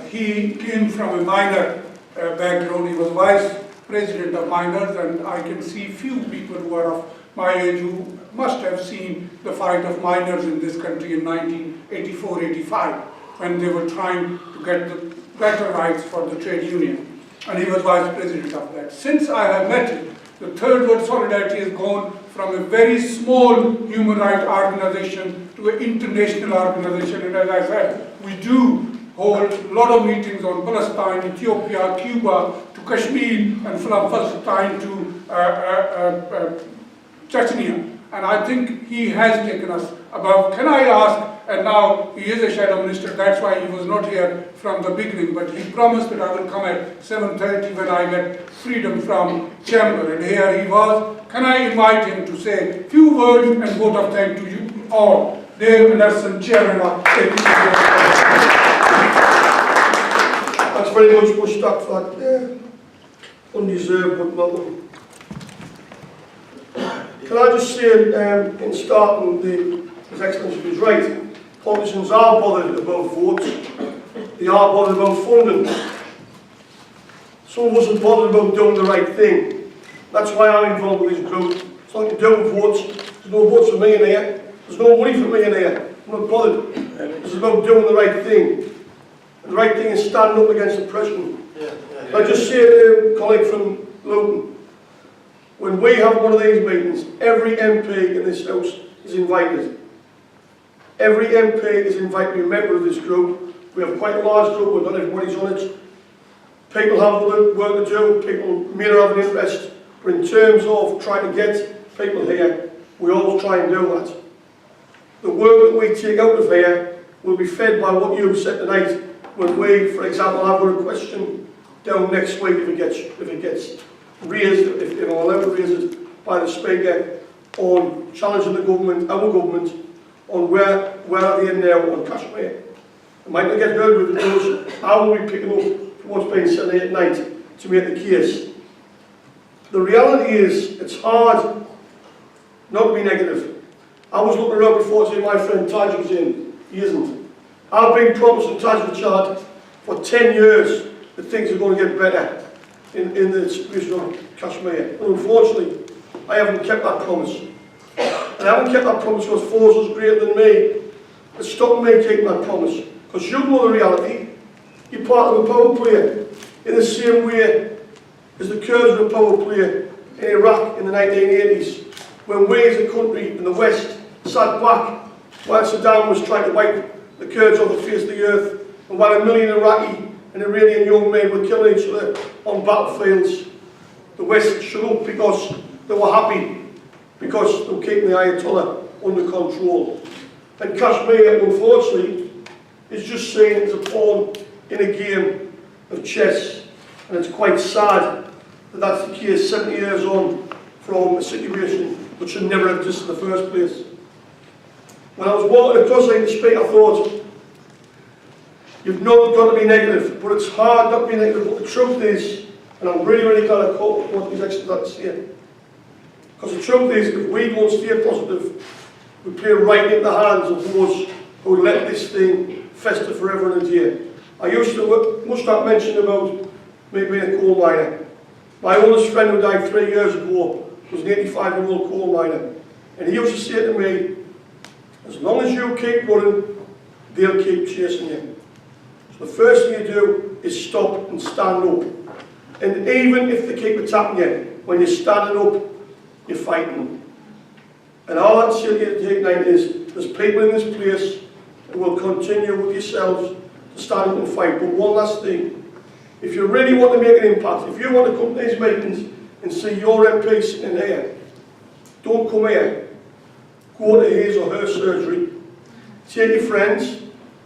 He came from a minor background. He was vice president of miners, and I can see few people who are of my age who must have seen the fight of miners in this country in 1984-85 when they were trying to get the better rights for the trade union. And he was vice president of that. Since I have met him, the Third World Solidarity has gone from a very small human rights organization to an international organization. And as I said, we do hold a lot of meetings on Palestine, Ethiopia, Cuba, to Kashmir, and from Palestine to Chechnya. And I think he has taken us above. Can I ask, and now he is a shadow minister, that's why he was not here from the beginning, but he promised that I will come at 7:30 when I get freedom from chamber, and here he was. Can I invite him to say a few words and vote of thanks to you all? Dave Anderson, Chairman of APC. Thanks very much, Mushtaq, for that undeserved but welcome. Can I just say, in starting, His Excellency was right. Politicians are bothered about votes. They are bothered about funding. Some of us are bothered about doing the right thing. That's why I'm involved with this group. It's not to do with votes. There's no votes for me in here. There's no money for me in here. I'm not bothered. It's about doing the right thing. And the right thing is standing up against oppression. I just say to a colleague from Luton, when we have one of these meetings, every MP in this House is invited. Every MP is invited to be a member of this group. We have quite a large group, but not everybody's on it. People have other work to do, people may not have an interest, but in terms of trying to get people here, we always try and do that. The work that we take out of here will be fed by what you said tonight, when we, for example, have a question down next week if it gets raised, if I'm allowed to raise it by the Speaker, on challenging the government, our government, on where are they in now on Kashmir. It might not get heard with the news. How will we pick up from what's being said here at night to make the case? The reality is, it's hard not to be negative. I was looking around before to see my friend Taj was in. He isn't. I've been promising Taj Richard for 10 years that things are going to get better in the situation of Kashmir. And unfortunately, I haven't kept that promise. And I haven't kept that promise because forces greater than me that stopped me keeping that promise. Because you know the reality. You're part of a power player in the same way as the Kurds were a power player in Iraq in the 1980s, when we as a country in the West sat back while Saddam was trying to wipe the Kurds off the face of the earth, and while 1 million Iraqi and Iranian young men were killing each other on battlefields. The West shut up because they were happy, because they were keeping the Ayatollah under control. And Kashmir, unfortunately, is just seen as a pawn in a game of chess. And it's quite sad that that's the case 70 years on from a situation which should never have existed in the first place. When I was walking across the speak, I thought, you've not got to be negative, but it's hard not to be negative. But the truth is, and I'm really, really glad I caught what His Excellency had to say, because the truth is, if we don't stay positive, we play right into the hands of those who let this thing fester forever and a day. I used to, Mushtaq mentioned about me being a coal miner. My oldest friend who died 3 years ago was an 85-year-old coal miner. And he used to say to me, as long as you keep running, they'll keep chasing you. So the first thing you do is stop and stand up. And even if they keep attacking you, when you're standing up, you're fighting them. And all I'd say to you tonight is, there's people in this place who will continue with yourselves to stand up and fight. But one last thing, if you really want to make an impact, if you want to come to these meetings and see your MP sitting here, don't come here. Go to his or her surgery. Take your friends,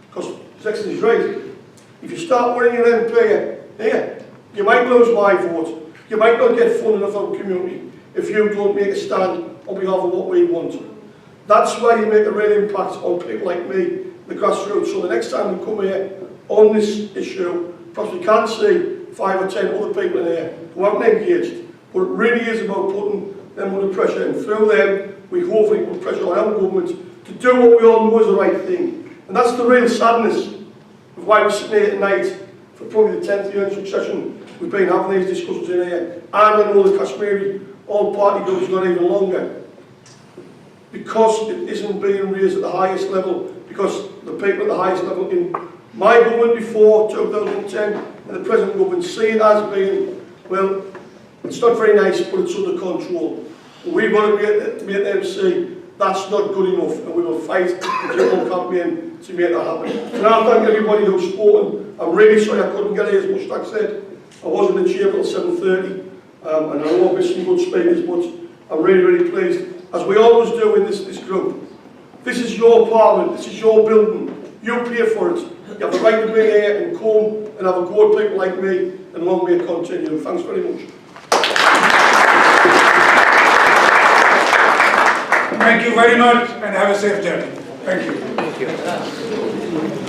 because His Excellency is right. If you start winning your MP here, You might lose my vote. You might not get funding of our community if you don't make a stand on behalf of what we want. That's why you make a real impact on people like me, the grassroots. So the next time we come here on this issue, perhaps we can't see 5 or 10 other people in here who haven't engaged, but it really is about putting them under pressure, and through them we hopefully put pressure on our government to do what we all know is the right thing. And that's the real sadness of why we're sitting here tonight for probably the 10th year in succession. We've been having these discussions in here, and I know the Kashmiri all-party group has gone even longer, because it isn't being raised at the highest level, because the people at the highest level in my government before 2010 and the present government see it as being, well, it's not very nice, but it's under control. We've got to make them see that's not good enough, and we will fight and keep on campaign to make that happen. And I thank everybody who's spoken. I'm really sorry I couldn't get here, as Mushtaq said. I was in the chair till 7:30, and I know I've missed some good speakers, but I'm really, really pleased, as we always do in this group. This is your parliament, this is your building. You pay for it. You have the right to be here and come and have a go at people like me, and long may it continue. Thanks very much. Thank you very much, and have a safe journey. Thank you. Thank you.